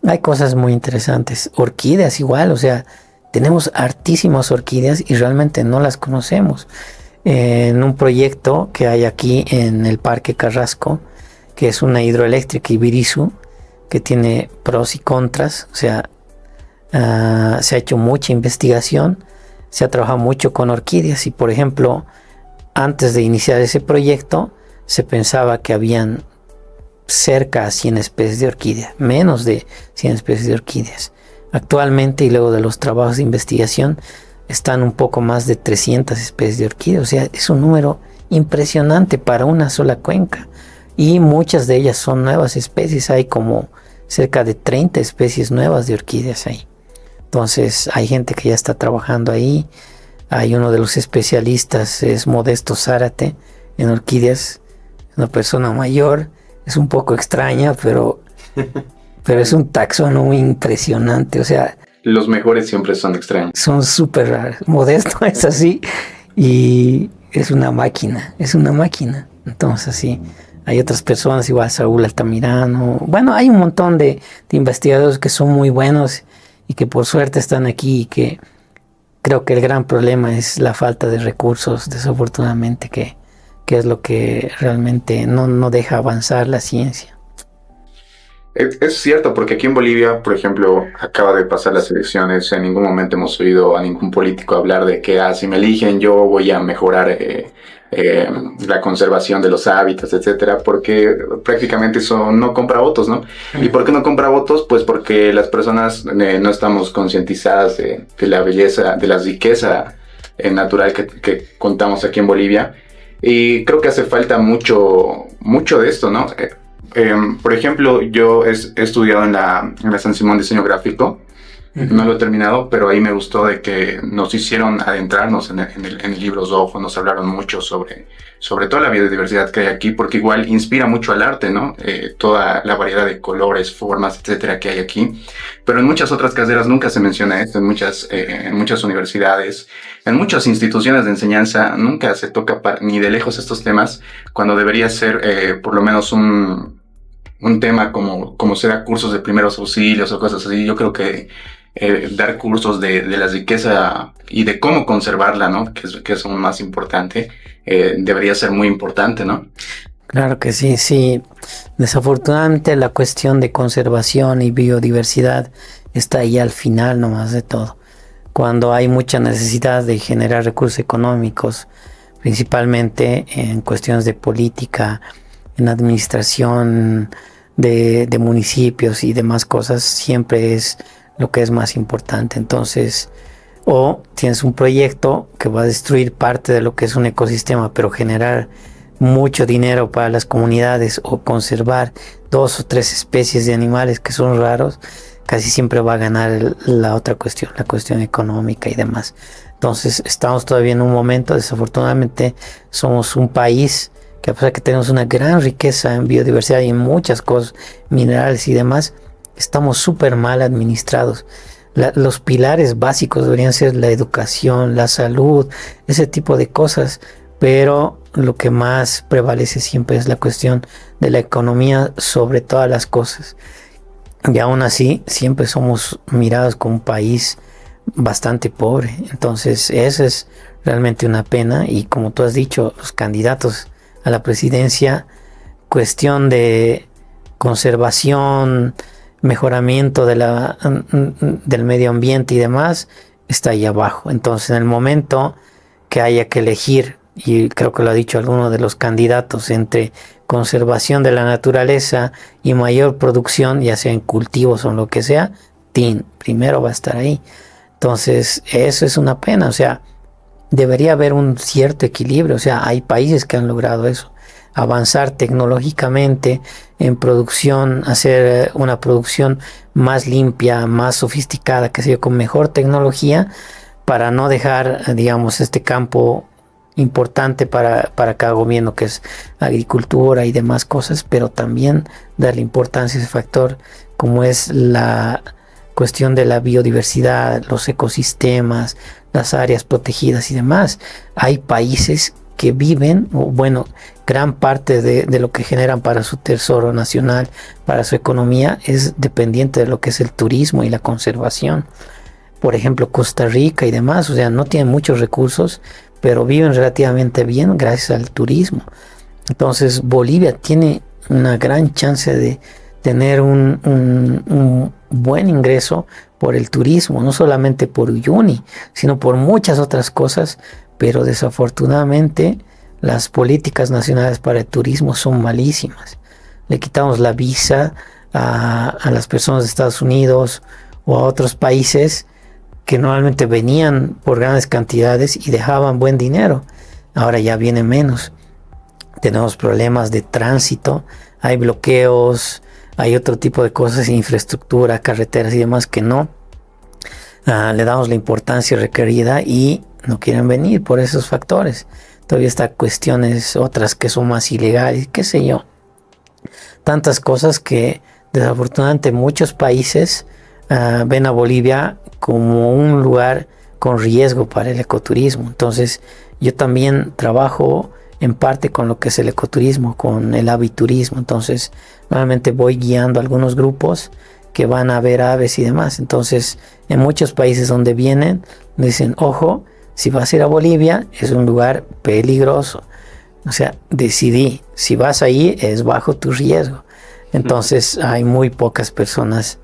hay cosas muy interesantes. Orquídeas igual, o sea, tenemos hartísimas orquídeas y realmente no las conocemos. En un proyecto que hay aquí en el Parque Carrasco, que es una hidroeléctrica Ibirizu, que tiene pros y contras, o sea, se ha hecho mucha investigación, se ha trabajado mucho con orquídeas y, por ejemplo, antes de iniciar ese proyecto se pensaba que habían cerca a 100 especies de orquídeas, menos de 100 especies de orquídeas. Actualmente, y luego de los trabajos de investigación, están un poco más de 300 especies de orquídeas, o sea, es un número impresionante para una sola cuenca y muchas de ellas son nuevas especies, hay como cerca de 30 especies nuevas de orquídeas ahí. Entonces hay gente que ya está trabajando ahí. Hay uno de los especialistas, es Modesto Zárate, en orquídeas, una persona mayor, es un poco extraña, pero es un taxón muy impresionante, o sea... Los mejores siempre son extraños. Son súper raros. Modesto es así y es una máquina. Entonces sí, hay otras personas, igual Saúl Altamirano. Bueno, hay un montón de investigadores que son muy buenos y que por suerte están aquí y que creo que el gran problema es la falta de recursos, desafortunadamente, que es lo que realmente no deja avanzar la ciencia. Es cierto, porque aquí en Bolivia, por ejemplo, acaba de pasar las elecciones, en ningún momento hemos oído a ningún político hablar de que si me eligen yo voy a mejorar la conservación de los hábitats, etcétera, porque prácticamente eso no compra votos, ¿no? ¿Y por qué no compra votos? Pues porque las personas no estamos concientizadas de la belleza, de la riqueza natural que contamos aquí en Bolivia, y creo que hace falta mucho de esto, ¿no? Por ejemplo, yo he estudiado en la San Simón Diseño Gráfico. No lo he terminado, pero ahí me gustó de que nos hicieron adentrarnos en el libro Zoho, nos hablaron mucho sobre toda la biodiversidad que hay aquí, porque igual inspira mucho al arte, ¿no? Toda la variedad de colores, formas, etcétera, que hay aquí. Pero en muchas otras carreras nunca se menciona esto, en muchas universidades, en muchas instituciones de enseñanza, nunca se toca ni de lejos estos temas, cuando debería ser por lo menos un tema como se da cursos de primeros auxilios o cosas así. Yo creo que dar cursos de la riqueza y de cómo conservarla, ¿no? Que es aún más importante, debería ser muy importante, ¿no? Claro que sí, sí. Desafortunadamente la cuestión de conservación y biodiversidad está ahí al final nomás de todo. Cuando hay mucha necesidad de generar recursos económicos, principalmente en cuestiones de política, en administración de municipios y demás cosas, siempre es lo que es más importante. Entonces, o tienes un proyecto que va a destruir parte de lo que es un ecosistema, pero generar mucho dinero para las comunidades, o conservar 2 o 3 especies de animales que son raros, casi siempre va a ganar la otra cuestión, la cuestión económica y demás. Entonces, estamos todavía en un momento, desafortunadamente, somos un país que, a pesar de que tenemos una gran riqueza en biodiversidad y en muchas cosas, minerales y demás, estamos súper mal administrados. Los pilares básicos deberían ser la educación, la salud, ese tipo de cosas, pero lo que más prevalece siempre es la cuestión de la economía sobre todas las cosas. Y aún así, siempre somos mirados como un país bastante pobre. Entonces, eso es realmente una pena. Y como tú has dicho, los candidatos a la presidencia, cuestión de conservación, mejoramiento del medio ambiente y demás, está ahí abajo. Entonces, en el momento que haya que elegir, y creo que lo ha dicho alguno de los candidatos, entre conservación de la naturaleza y mayor producción, ya sea en cultivos o en lo que sea, primero va a estar ahí. Entonces, eso es una pena. O sea, debería haber un cierto equilibrio. O sea, hay países que han logrado eso. avanzar tecnológicamente en producción, hacer una producción más limpia, más sofisticada, que sea con mejor tecnología, para no dejar, digamos, este campo importante para cada gobierno, que es agricultura y demás cosas, pero también darle importancia a ese factor como es la cuestión de la biodiversidad, los ecosistemas, las áreas protegidas y demás. Hay países que viven, o bueno, gran parte de lo que generan para su tesoro nacional, para su economía, es dependiente de lo que es el turismo y la conservación. Por ejemplo, Costa Rica y demás, o sea, no tienen muchos recursos, pero viven relativamente bien gracias al turismo. Entonces, Bolivia tiene una gran chance de tener un buen ingreso por el turismo, no solamente por Uyuni, sino por muchas otras cosas, pero desafortunadamente las políticas nacionales para el turismo son malísimas. Le quitamos la visa a las personas de Estados Unidos o a otros países que normalmente venían por grandes cantidades y dejaban buen dinero. Ahora ya viene menos. Tenemos problemas de tránsito, hay bloqueos, hay otro tipo de cosas, infraestructura, carreteras y demás que no le damos la importancia requerida y no quieren venir por esos factores. Todavía están cuestiones otras que son más ilegales, qué sé yo. Tantas cosas que desafortunadamente muchos países ven a Bolivia como un lugar con riesgo para el ecoturismo. Entonces yo también trabajo en parte con lo que es el ecoturismo, con el aviturismo. Entonces normalmente voy guiando a algunos grupos que van a ver aves y demás. Entonces en muchos países donde vienen dicen, ojo, si vas a ir a Bolivia es un lugar peligroso. O sea, decidí, si vas ahí es bajo tu riesgo. Entonces hay muy pocas personas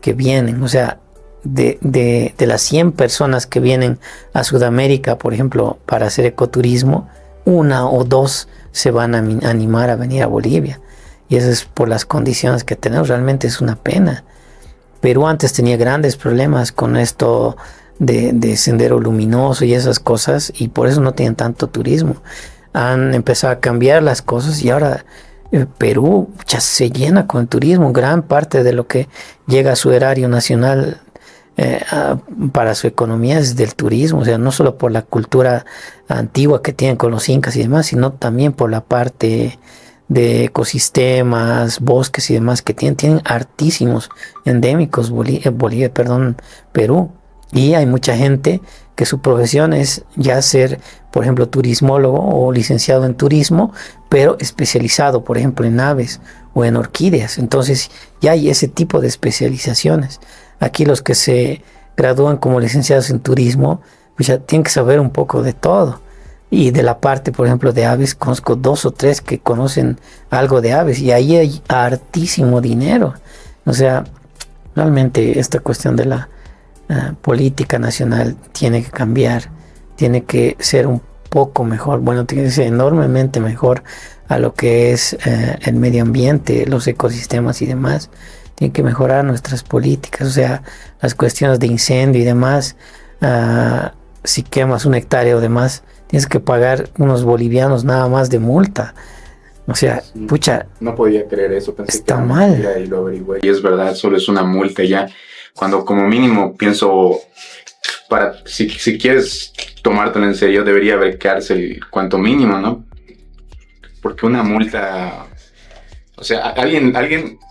que vienen. O sea, de las 100 personas que vienen a Sudamérica, por ejemplo, para hacer ecoturismo, 1 o 2 se van a animar a venir a Bolivia. Y eso es por las condiciones que tenemos. Realmente es una pena. Perú antes tenía grandes problemas con esto de sendero luminoso y esas cosas, y por eso no tienen tanto turismo. Han empezado a cambiar las cosas y ahora Perú ya se llena con turismo. Gran parte de lo que llega a su erario nacional para su economía es del turismo. O sea, no solo por la cultura antigua que tienen con los incas y demás, sino también por la parte de ecosistemas, bosques y demás que tienen hartísimos endémicos Perú. Y hay mucha gente que su profesión es ya ser, por ejemplo, turismólogo o licenciado en turismo, pero especializado, por ejemplo, en aves o en orquídeas. Entonces ya hay ese tipo de especializaciones. Aquí los que se gradúan como licenciados en turismo, pues ya tienen que saber un poco de todo. Y de la parte, por ejemplo, de aves, conozco 2 o 3 que conocen algo de aves y ahí hay hartísimo dinero. O sea, realmente esta cuestión de la política nacional tiene que cambiar, tiene que ser un poco mejor, bueno, tiene que ser enormemente mejor a lo que es el medio ambiente, los ecosistemas y demás. Tiene que mejorar nuestras políticas, o sea, las cuestiones de incendio y demás. Si quemas 1 hectárea o demás, tienes que pagar unos bolivianos nada más de multa. O sea, pucha. No podía creer eso, pensé está que mal. Y lo averigüé. Y es verdad, solo es una multa ya. Cuando como mínimo pienso, si quieres tomártelo en serio, debería haber cárcel cuanto mínimo, ¿no? Porque una multa, o sea, alguien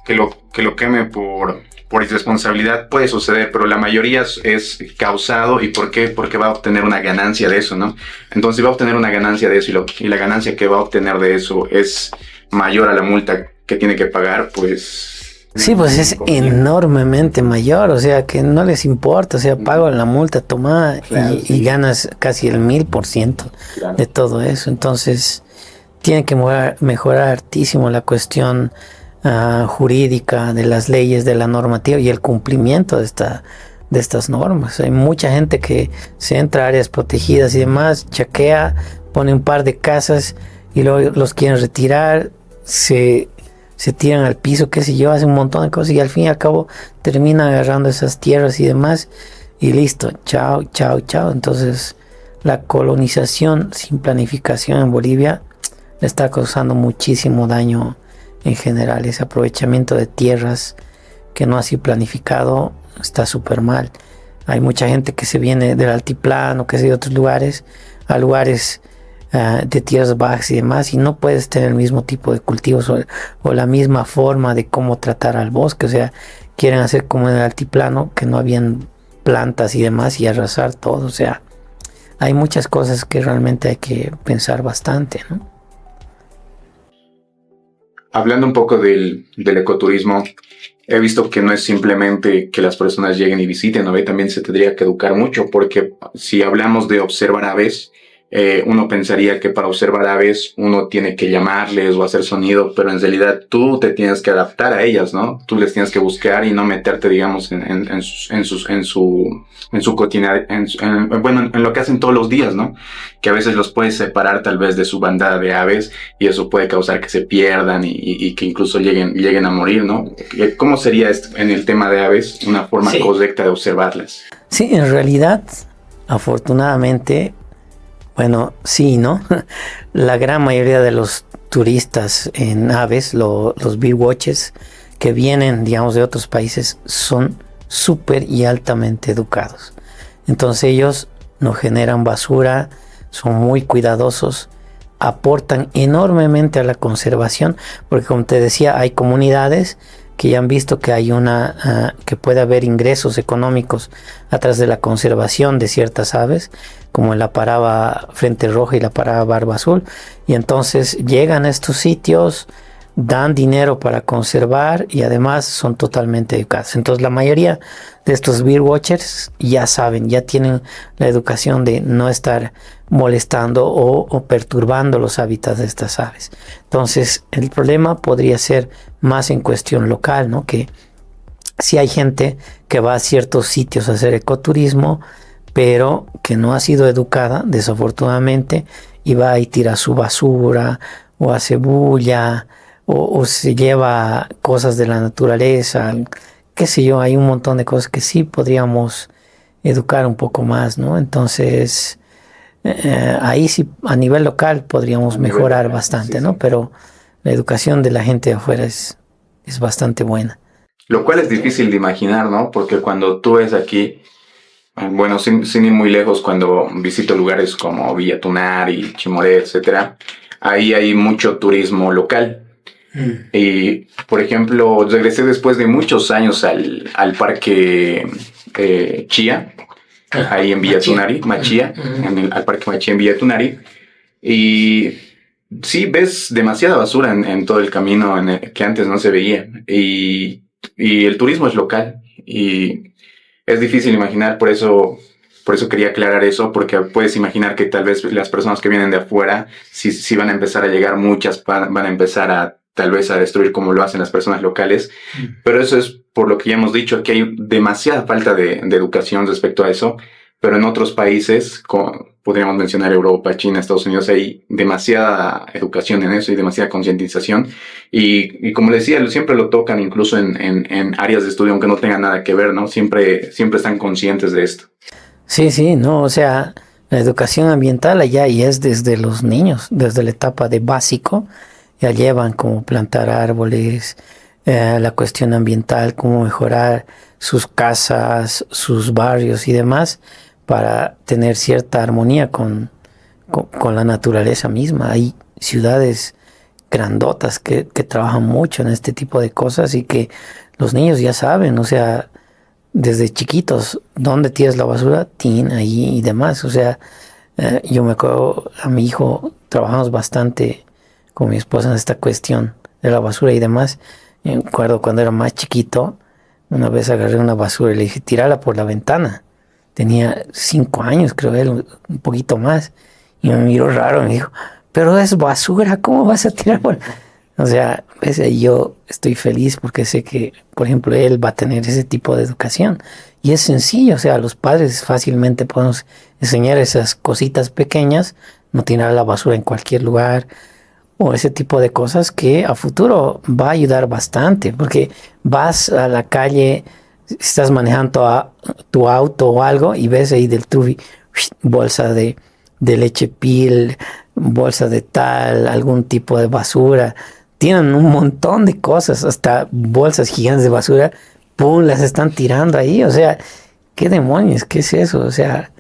que lo queme por irresponsabilidad puede suceder, pero la mayoría es causado. ¿Y por qué? Porque va a obtener una ganancia de eso, ¿no? Entonces va a obtener una ganancia de eso y la ganancia que va a obtener de eso es mayor a la multa que tiene que pagar, pues... Sí, pues es enormemente mayor, o sea, que no les importa, o sea, pago la multa, toma, claro, y ganas casi el 1000% claro. de todo eso. Entonces, tiene que mejorar hartísimo la cuestión jurídica de las leyes, de la normativa y el cumplimiento de estas normas. Hay mucha gente que se entra a áreas protegidas y demás, chaquea, pone un par de casas y luego los quieren retirar, se tiran al piso, qué sé yo, hacen un montón de cosas y al fin y al cabo terminan agarrando esas tierras y demás y listo, chao, chao, chao. Entonces la colonización sin planificación en Bolivia le está causando muchísimo daño en general. Ese aprovechamiento de tierras que no ha sido planificado está súper mal. Hay mucha gente que se viene del altiplano, que es de otros lugares, a lugares de tierras bajas y demás, y no puedes tener el mismo tipo de cultivos o la misma forma de cómo tratar al bosque. O sea, quieren hacer como en el altiplano, que no habían plantas y demás, y arrasar todo. O sea, hay muchas cosas que realmente hay que pensar bastante, ¿no? Hablando un poco del ecoturismo, he visto que no es simplemente que las personas lleguen y visiten, ¿no? También se tendría que educar mucho, porque si hablamos de observar aves, uno pensaría que para observar aves uno tiene que llamarles o hacer sonido, pero en realidad tú te tienes que adaptar a ellas, ¿no? Tú les tienes que buscar y no meterte, digamos, en su cotidiano, bueno, en lo que hacen todos los días, ¿no? Que a veces los puedes separar tal vez de su bandada de aves y eso puede causar que se pierdan y que incluso lleguen a morir, ¿no? ¿Cómo sería en el tema de aves una forma correcta de observarlas? Sí, en realidad, afortunadamente, bueno, sí, ¿no? La gran mayoría de los turistas en aves, los birdwatchers que vienen, digamos, de otros países, son súper y altamente educados. Entonces ellos no generan basura, son muy cuidadosos, aportan enormemente a la conservación, porque como te decía, hay comunidades que ya han visto que hay que puede haber ingresos económicos a través de la conservación de ciertas aves, como la paraba frente roja y la paraba barba azul, y entonces llegan a estos sitios, dan dinero para conservar y además son totalmente educados. Entonces la mayoría de estos birdwatchers ya saben, ya tienen la educación de no estar molestando o perturbando los hábitats de estas aves. Entonces el problema podría ser más en cuestión local, ¿no? Que si hay gente que va a ciertos sitios a hacer ecoturismo, pero que no ha sido educada, desafortunadamente, y va y tira su basura o hace bulla o se lleva cosas de la naturaleza, qué sé yo. Hay un montón de cosas que sí podríamos educar un poco más, ¿no? Entonces, ahí sí, a nivel local podríamos mejorar bastante, ¿no? Pero la educación de la gente de afuera es bastante buena. Lo cual es difícil de imaginar, ¿no? Porque cuando tú ves aquí, bueno, sin ir muy lejos, cuando visito lugares como Villa Tunari, Chimoré, etcétera, ahí hay mucho turismo local. Y, por ejemplo, regresé después de muchos años al parque Chía, ahí en Villa Tunari, Machía, al parque Machía en Villa Tunari, y sí ves demasiada basura en todo el camino que antes no se veía, y el turismo es local, y es difícil imaginar, por eso quería aclarar eso, porque puedes imaginar que tal vez las personas que vienen de afuera, si van a empezar a llegar muchas, van a empezar tal vez a destruir como lo hacen las personas locales, pero eso es por lo que ya hemos dicho, que hay demasiada falta de educación respecto a eso, pero en otros países, podríamos mencionar Europa, China, Estados Unidos, hay demasiada educación en eso y demasiada concientización, y como les decía, siempre lo tocan incluso en áreas de estudio, aunque no tengan nada que ver, ¿no? Siempre están conscientes de esto. Sí, no, o sea, la educación ambiental allá y es desde los niños, desde la etapa de básico, ya llevan cómo plantar árboles, la cuestión ambiental, cómo mejorar sus casas, sus barrios y demás, para tener cierta armonía con la naturaleza misma. Hay ciudades grandotas que trabajan mucho en este tipo de cosas y que los niños ya saben, o sea, desde chiquitos, ¿dónde tiras la basura? Tin, ahí y demás. O sea, yo me acuerdo, a mi hijo trabajamos bastante con mi esposa en esta cuestión de la basura y demás. Me acuerdo cuando era más chiquito, una vez agarré una basura y le dije, tírala por la ventana. Tenía 5 años, creo él, un poquito más. Y me miró raro y me dijo, pero es basura, ¿cómo vas a tirar por...? O sea, yo estoy feliz porque sé que, por ejemplo, él va a tener ese tipo de educación. Y es sencillo, o sea, los padres fácilmente podemos enseñar esas cositas pequeñas, no tirar la basura en cualquier lugar, o ese tipo de cosas que a futuro va a ayudar bastante, porque vas a la calle, estás manejando tu auto o algo y ves ahí del tubi bolsa de de leche pil, bolsa de tal, algún tipo de basura. Tienen un montón de cosas, hasta bolsas gigantes de basura, ¡pum!, las están tirando ahí. O sea, ¿qué demonios? ¿Qué es eso? O sea,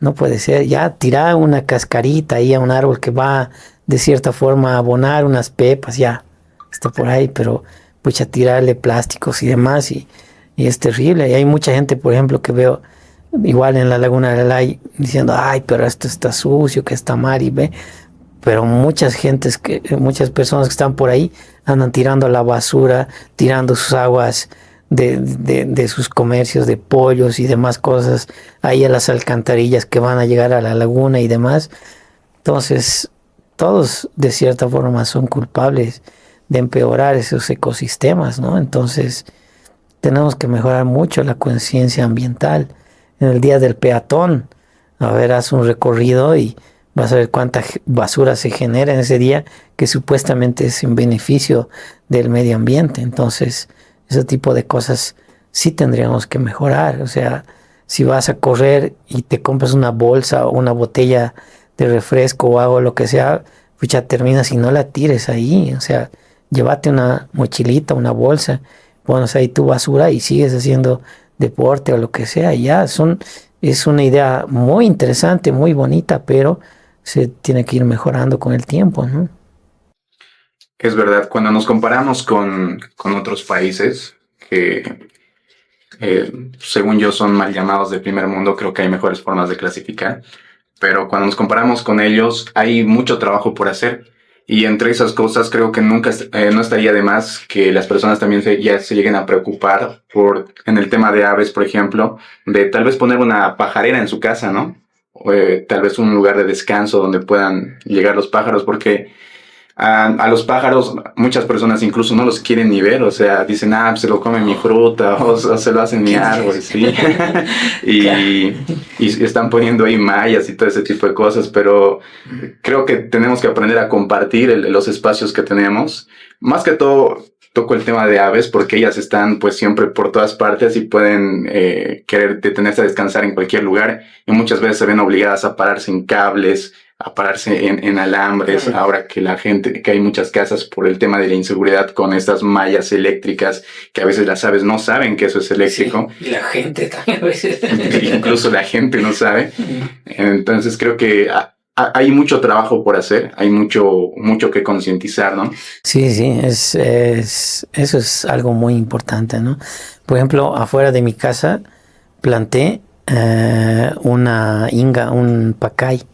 no puede ser. Ya tirar una cascarita ahí a un árbol que va de cierta forma a abonar unas pepas, ya está por ahí, pero pucha, tirarle plásticos y demás, y es terrible. Y hay mucha gente, por ejemplo, que veo igual en la Laguna de Alay diciendo, ay, pero esto está sucio, que está mal, y ve. Pero muchas personas que están por ahí andan tirando la basura, tirando sus aguas de sus comercios de pollos y demás cosas ahí a las alcantarillas que van a llegar a la laguna y demás. Entonces, todos de cierta forma son culpables de empeorar esos ecosistemas, ¿no? Entonces, tenemos que mejorar mucho la conciencia ambiental. En el día del peatón, a ver, haz un recorrido y vas a ver cuánta basura se genera en ese día, que supuestamente es en beneficio del medio ambiente. Entonces, ese tipo de cosas sí tendríamos que mejorar. O sea, si vas a correr y te compras una bolsa o una botella de refresco o algo, lo que sea, pues ya terminas y no la tires ahí. O sea, llévate una mochilita, una bolsa, pones ahí tu basura y sigues haciendo deporte o lo que sea. Es una idea muy interesante, muy bonita, pero se tiene que ir mejorando con el tiempo, ¿no? Es verdad, cuando nos comparamos con otros países que, según yo, son mal llamados de primer mundo, creo que hay mejores formas de clasificar, pero cuando nos comparamos con ellos, hay mucho trabajo por hacer. Y entre esas cosas, creo que nunca no estaría de más que las personas también ya se lleguen a preocupar en el tema de aves, por ejemplo, de tal vez poner una pajarera en su casa, ¿no? O, tal vez un lugar de descanso donde puedan llegar los pájaros, porque a los pájaros muchas personas incluso no los quieren ni ver, o sea, dicen, se lo come mi fruta o se lo hacen mi árbol, sí. y están poniendo ahí mallas y todo ese tipo de cosas, pero creo que tenemos que aprender a compartir los espacios que tenemos. Más que todo, toco el tema de aves porque ellas están pues siempre por todas partes y pueden querer detenerse a descansar en cualquier lugar, y muchas veces se ven obligadas a pararse en cables, a pararse en alambres, ahora que hay muchas casas por el tema de la inseguridad con estas mallas eléctricas, que a veces las aves no saben que eso es eléctrico. Sí, y la gente también a veces. Incluso la gente no sabe. Entonces creo que hay mucho trabajo por hacer, hay mucho que concientizar, ¿no? Sí, eso es algo muy importante, ¿no? Por ejemplo, afuera de mi casa planté un pacay,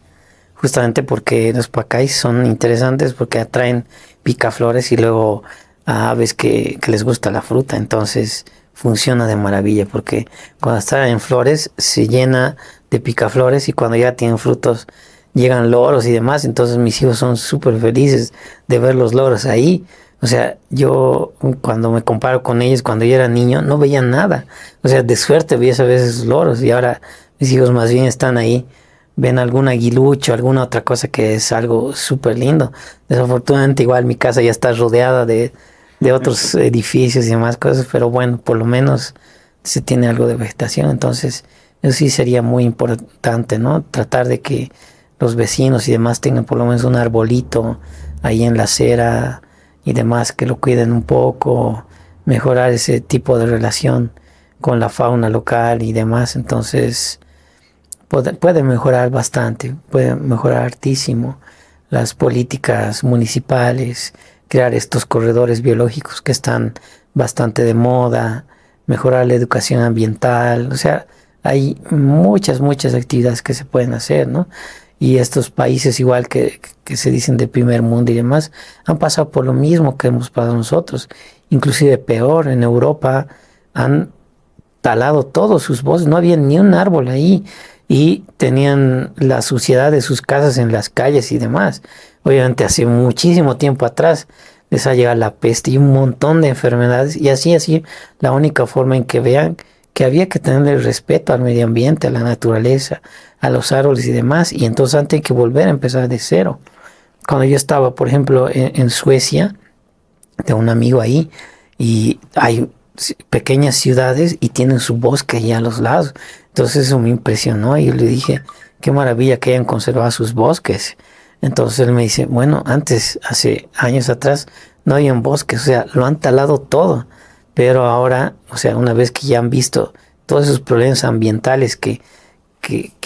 justamente porque los pacáis son interesantes porque atraen picaflores y luego a aves que les gusta la fruta. Entonces funciona de maravilla porque cuando están en flores se llena de picaflores y cuando ya tienen frutos llegan loros y demás. Entonces mis hijos son súper felices de ver los loros ahí. O sea, yo cuando me comparo con ellos, cuando yo era niño, no veía nada. O sea, de suerte veía a veces loros y ahora mis hijos más bien están ahí. Ven algún aguilucho, alguna otra cosa que es algo súper lindo. Desafortunadamente igual mi casa ya está rodeada de otros edificios y demás cosas, pero bueno, por lo menos se tiene algo de vegetación. Entonces, eso sí sería muy importante, ¿no? Tratar de que los vecinos y demás tengan por lo menos un arbolito ahí en la acera y demás, que lo cuiden un poco, mejorar ese tipo de relación con la fauna local y demás. Entonces, puede mejorar bastante, puede mejorar hartísimo las políticas municipales, crear estos corredores biológicos que están bastante de moda, mejorar la educación ambiental. O sea, hay muchas actividades que se pueden hacer, ¿no? Y estos países igual que se dicen de primer mundo y demás, han pasado por lo mismo que hemos pasado nosotros, inclusive peor. En Europa han talado todos sus bosques, no había ni un árbol ahí, y tenían la suciedad de sus casas en las calles y demás. Obviamente hace muchísimo tiempo atrás les ha llegado la peste y un montón de enfermedades, y así la única forma en que vean que había que tenerle respeto al medio ambiente, a la naturaleza, a los árboles y demás, y entonces antes hay que volver a empezar de cero. Cuando yo estaba, por ejemplo, en Suecia, tengo un amigo ahí, y hay pequeñas ciudades y tienen su bosque allá a los lados. Entonces eso me impresionó y yo le dije, qué maravilla que hayan conservado sus bosques. Entonces él me dice, bueno, antes, hace años atrás, no habían bosques, o sea, lo han talado todo. Pero ahora, o sea, una vez que ya han visto todos esos problemas ambientales que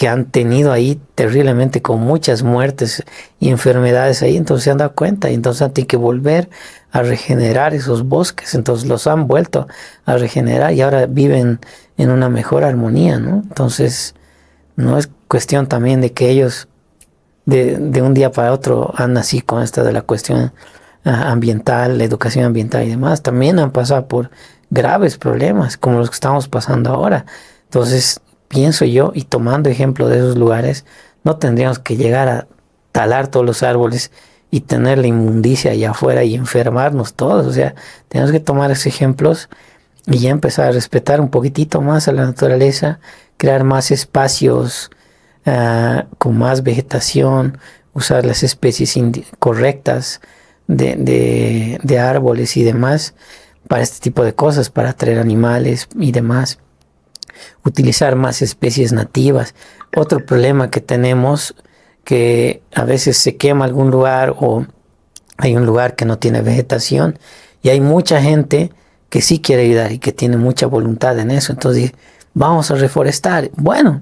han tenido ahí terriblemente, con muchas muertes y enfermedades ahí, entonces se han dado cuenta y entonces han tenido que volver a regenerar esos bosques, entonces los han vuelto a regenerar y ahora viven en una mejor armonía, ¿no? Entonces no es cuestión también de que ellos de un día para otro han nacido con esta de la cuestión ambiental, la educación ambiental y demás, también han pasado por graves problemas como los que estamos pasando ahora. Entonces pienso yo, y tomando ejemplo de esos lugares, no tendríamos que llegar a talar todos los árboles y tener la inmundicia allá afuera y enfermarnos todos. O sea, tenemos que tomar esos ejemplos y ya empezar a respetar un poquitito más a la naturaleza, crear más espacios con más vegetación, usar las especies correctas de árboles y demás para este tipo de cosas, para atraer animales y demás. Utilizar más especies nativas. Otro problema que tenemos, que a veces se quema algún lugar o hay un lugar que no tiene vegetación y hay mucha gente que sí quiere ayudar y que tiene mucha voluntad en eso. Entonces, vamos a reforestar. Bueno,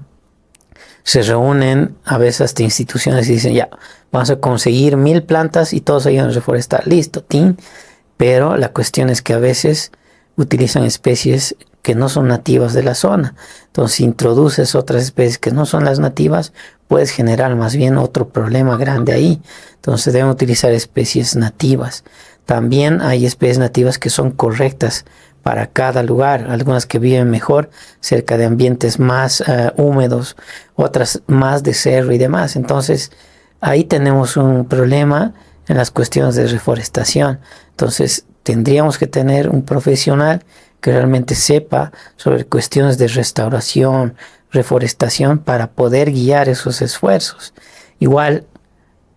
se reúnen a veces hasta instituciones y dicen, ya, vamos a conseguir 1000 plantas y todos ayudan a reforestar. Listo, tin. Pero la cuestión es que a veces utilizan especies que no son nativas de la zona. Entonces, si introduces otras especies que no son las nativas, puedes generar más bien otro problema grande ahí. Entonces, deben utilizar especies nativas. También hay especies nativas que son correctas para cada lugar. Algunas que viven mejor cerca de ambientes más húmedos, otras más de cerro y demás. Entonces, ahí tenemos un problema en las cuestiones de reforestación. Entonces, tendríamos que tener un profesional que realmente sepa sobre cuestiones de restauración, reforestación, para poder guiar esos esfuerzos. Igual,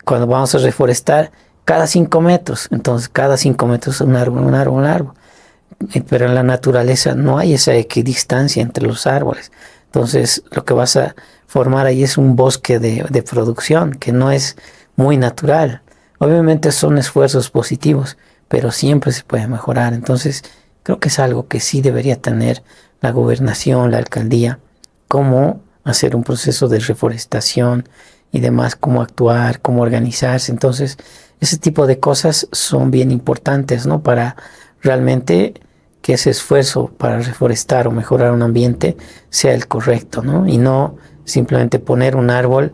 cuando vamos a reforestar, cada 5 metros, entonces cada 5 metros un árbol, un árbol, un árbol. Pero en la naturaleza no hay esa equidistancia entre los árboles. Entonces, lo que vas a formar ahí es un bosque de producción, que no es muy natural. Obviamente son esfuerzos positivos, pero siempre se puede mejorar. Entonces, creo que es algo que sí debería tener la gobernación, la alcaldía, cómo hacer un proceso de reforestación y demás, cómo actuar, cómo organizarse. Entonces, ese tipo de cosas son bien importantes, ¿no? Para realmente que ese esfuerzo para reforestar o mejorar un ambiente sea el correcto, ¿no? Y no simplemente poner un árbol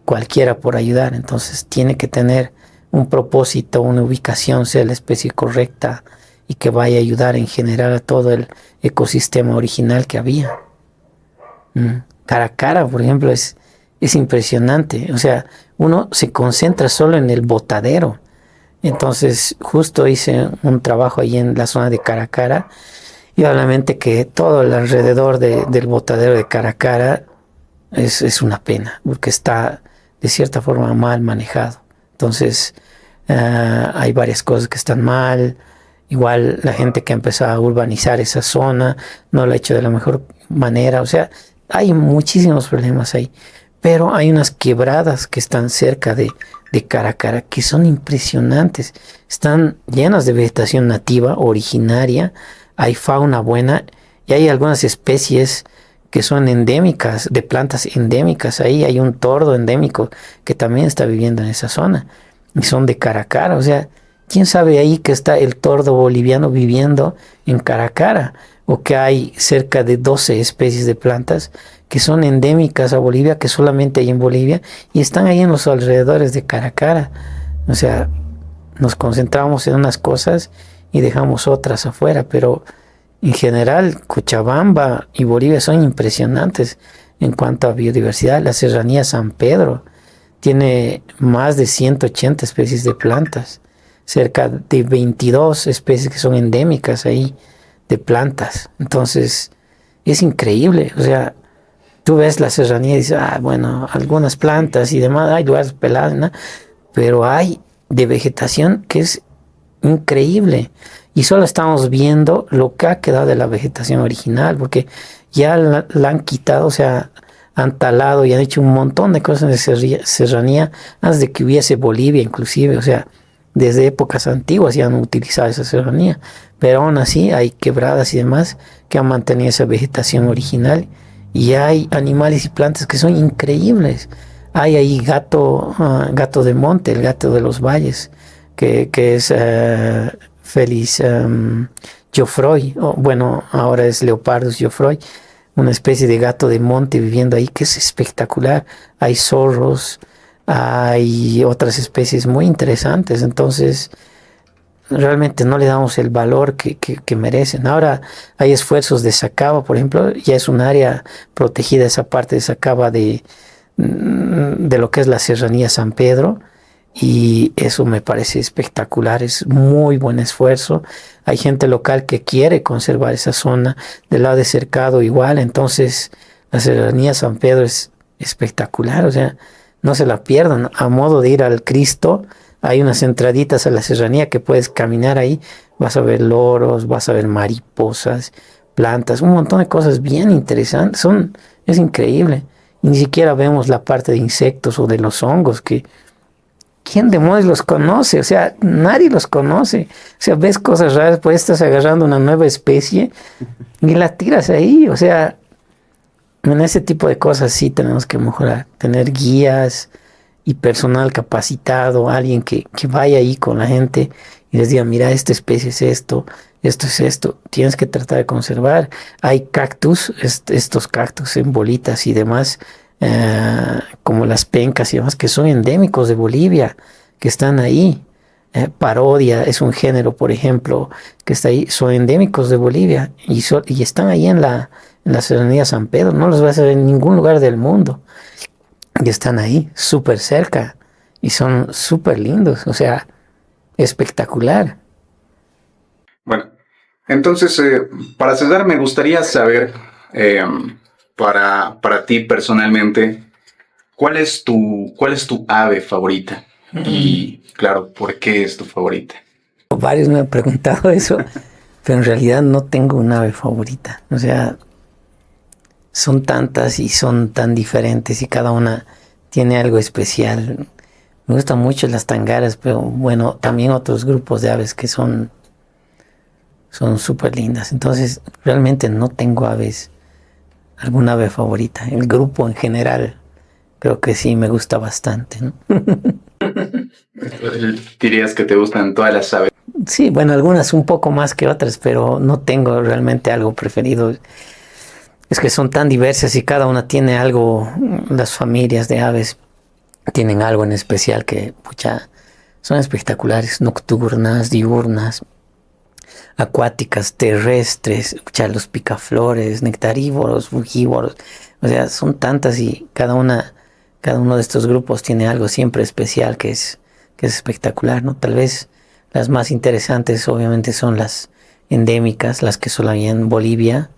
cualquiera por ayudar. Entonces, tiene que tener un propósito, una ubicación, sea la especie correcta y que vaya a ayudar en general a todo el ecosistema original que había. Caracara, por ejemplo, es impresionante. O sea, uno se concentra solo en el botadero. Entonces, justo hice un trabajo ahí en la zona de Caracara y obviamente que todo el alrededor del botadero de Caracara es una pena, porque está de cierta forma mal manejado. Entonces, hay varias cosas que están mal. Igual la gente que ha empezado a urbanizar esa zona no lo ha hecho de la mejor manera. O sea, hay muchísimos problemas ahí. Pero hay unas quebradas que están cerca de Caracara que son impresionantes. Están llenas de vegetación nativa, originaria. Hay fauna buena y hay algunas especies que son endémicas, de plantas endémicas. Ahí hay un tordo endémico que también está viviendo en esa zona. Y son de Caracara. O sea, ¿quién sabe ahí que está el tordo boliviano viviendo en Caracara? O que hay cerca de 12 especies de plantas que son endémicas a Bolivia, que solamente hay en Bolivia, y están ahí en los alrededores de Caracara. O sea, nos concentramos en unas cosas y dejamos otras afuera, pero en general Cochabamba y Bolivia son impresionantes en cuanto a biodiversidad. La serranía San Pedro tiene más de 180 especies de plantas, cerca de 22 especies que son endémicas ahí de plantas. Entonces, es increíble. O sea, tú ves la serranía y dices, bueno, algunas plantas y demás, hay lugares pelados, ¿no? Pero hay de vegetación que es increíble. Y solo estamos viendo lo que ha quedado de la vegetación original, porque ya la han quitado, o sea, han talado y han hecho un montón de cosas de serranía antes de que hubiese Bolivia inclusive, o sea, desde épocas antiguas ya han utilizado esa serranía, pero aún así hay quebradas y demás que han mantenido esa vegetación original y hay animales y plantas que son increíbles. Hay ahí gato de monte, el gato de los valles, que es Felis Geoffroy, o bueno, ahora es Leopardus Geoffroy, una especie de gato de monte viviendo ahí que es espectacular. Hay zorros, hay otras especies muy interesantes, entonces realmente no le damos el valor que merecen. Ahora hay esfuerzos de Sacaba, por ejemplo, ya es un área protegida esa parte de Sacaba de lo que es la Serranía San Pedro, y eso me parece espectacular, es muy buen esfuerzo. Hay gente local que quiere conservar esa zona, del lado de Cercado igual, entonces la Serranía San Pedro es espectacular, o sea, no se la pierdan. A modo de ir al Cristo, hay unas entraditas a la serranía que puedes caminar ahí, vas a ver loros, vas a ver mariposas, plantas, un montón de cosas bien interesantes, es increíble. Y ni siquiera vemos la parte de insectos o de los hongos, que ¿quién demonios los conoce? O sea, nadie los conoce. O sea, ves cosas raras, pues estás agarrando una nueva especie y la tiras ahí. O sea, en ese tipo de cosas sí tenemos que mejorar, tener guías y personal capacitado, alguien que vaya ahí con la gente y les diga, mira, esta especie es esto es esto, tienes que tratar de conservar. Hay cactus, estos cactus en bolitas y demás, como las pencas y demás, que son endémicos de Bolivia, que están ahí. Parodia es un género, por ejemplo, que está ahí, son endémicos de Bolivia y están ahí en la Serranía San Pedro, no los vas a ver en ningún lugar del mundo. Y están ahí, súper cerca, y son súper lindos, o sea, espectacular. Bueno, entonces, para cerrar, me gustaría saber, eh, para ti personalmente, cuál es tu ave favorita? Y claro, ¿por qué es tu favorita? Varios me han preguntado eso, pero en realidad no tengo una ave favorita. O sea, son tantas y son tan diferentes y cada una tiene algo especial. Me gustan mucho las tangaras, pero bueno, también otros grupos de aves que son súper lindas. Entonces, realmente no tengo alguna ave favorita. El grupo en general, creo que sí me gusta bastante, ¿no? ¿Dirías que te gustan todas las aves? Sí, bueno, algunas un poco más que otras, pero no tengo realmente algo preferido. Es que son tan diversas y cada una tiene algo, las familias de aves tienen algo en especial que, pucha, son espectaculares, nocturnas, diurnas, acuáticas, terrestres, pucha, los picaflores, nectarívoros, frugívoros, o sea, son tantas y cada uno de estos grupos tiene algo siempre especial que es espectacular, ¿no? Tal vez las más interesantes obviamente son las endémicas, las que solo hay en Bolivia,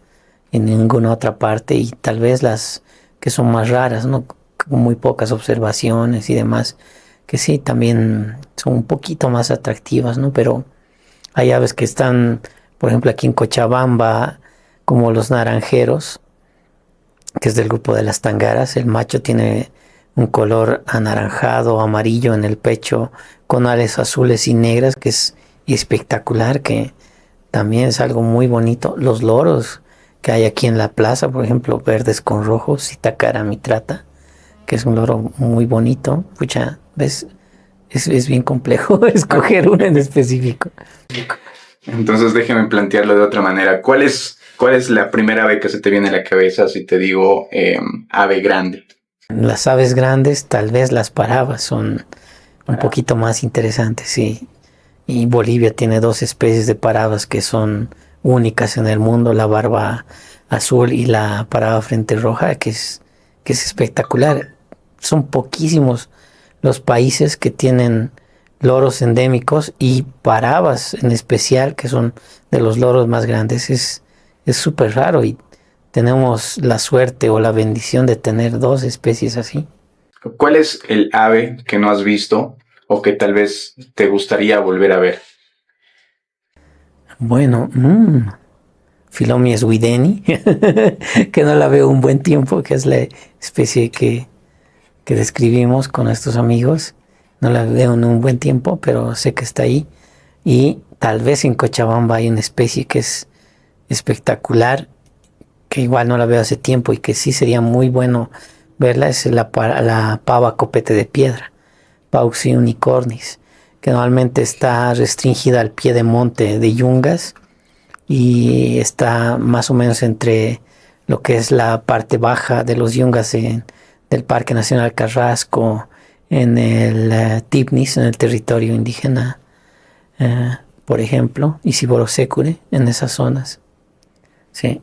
en ninguna otra parte, y tal vez las que son más raras, ¿no? Con muy pocas observaciones y demás, que sí, también son un poquito más atractivas, ¿no? Pero hay aves que están, por ejemplo, aquí en Cochabamba, como los naranjeros, que es del grupo de las tangaras. El macho tiene un color anaranjado, amarillo en el pecho, con alas azules y negras, que es espectacular, que también es algo muy bonito. Los loros que hay aquí en la plaza, por ejemplo, verdes con rojos, Sitacara mitrata, que es un loro muy bonito. Pucha, ¿ves? Es bien complejo escoger uno en específico. Entonces déjeme plantearlo de otra manera. ¿Cuál es la primera ave que se te viene a la cabeza si te digo ave grande? Las aves grandes, tal vez las parabas son un poquito más interesantes, sí. Y Bolivia tiene dos especies de parabas que son únicas en el mundo, la barba azul y la paraba frente roja, que es espectacular. Son poquísimos los países que tienen loros endémicos y parabas en especial, que son de los loros más grandes. Es súper raro y tenemos la suerte o la bendición de tener dos especies así. ¿Cuál es el ave que no has visto o que tal vez te gustaría volver a ver? Bueno, Philomius wideni, que no la veo un buen tiempo, que es la especie que describimos con nuestros amigos. No la veo en un buen tiempo, pero sé que está ahí. Y tal vez en Cochabamba hay una especie que es espectacular, que igual no la veo hace tiempo y que sí sería muy bueno verla, es la pava copete de piedra, Pauxi unicornis, que normalmente está restringida al pie de monte de Yungas y está más o menos entre lo que es la parte baja de los Yungas del Parque Nacional Carrasco, en el Tipnis, en el territorio indígena, por ejemplo, y Siborosecure, en esas zonas. Sí.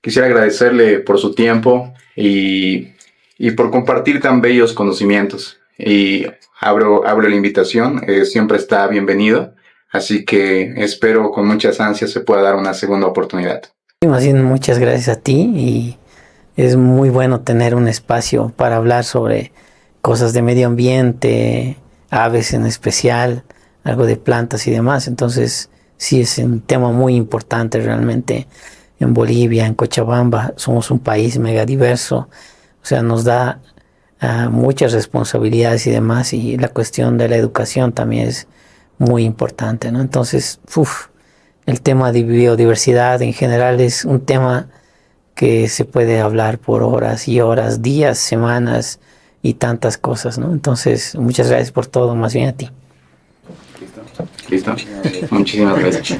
Quisiera agradecerle por su tiempo y por compartir tan bellos conocimientos. Y abro la invitación, siempre está bienvenido, así que espero con muchas ansias se pueda dar una segunda oportunidad. Más bien, muchas gracias a ti, y es muy bueno tener un espacio para hablar sobre cosas de medio ambiente, aves en especial, algo de plantas y demás. Entonces, sí, es un tema muy importante realmente. En Bolivia, en Cochabamba, somos un país mega diverso, o sea, nos da muchas responsabilidades y demás, y la cuestión de la educación también es muy importante, ¿no? Entonces, el tema de biodiversidad en general es un tema que se puede hablar por horas y horas, días, semanas y tantas cosas, ¿no? Entonces, muchas gracias por todo, más bien a ti. Listo. Muchísimas gracias.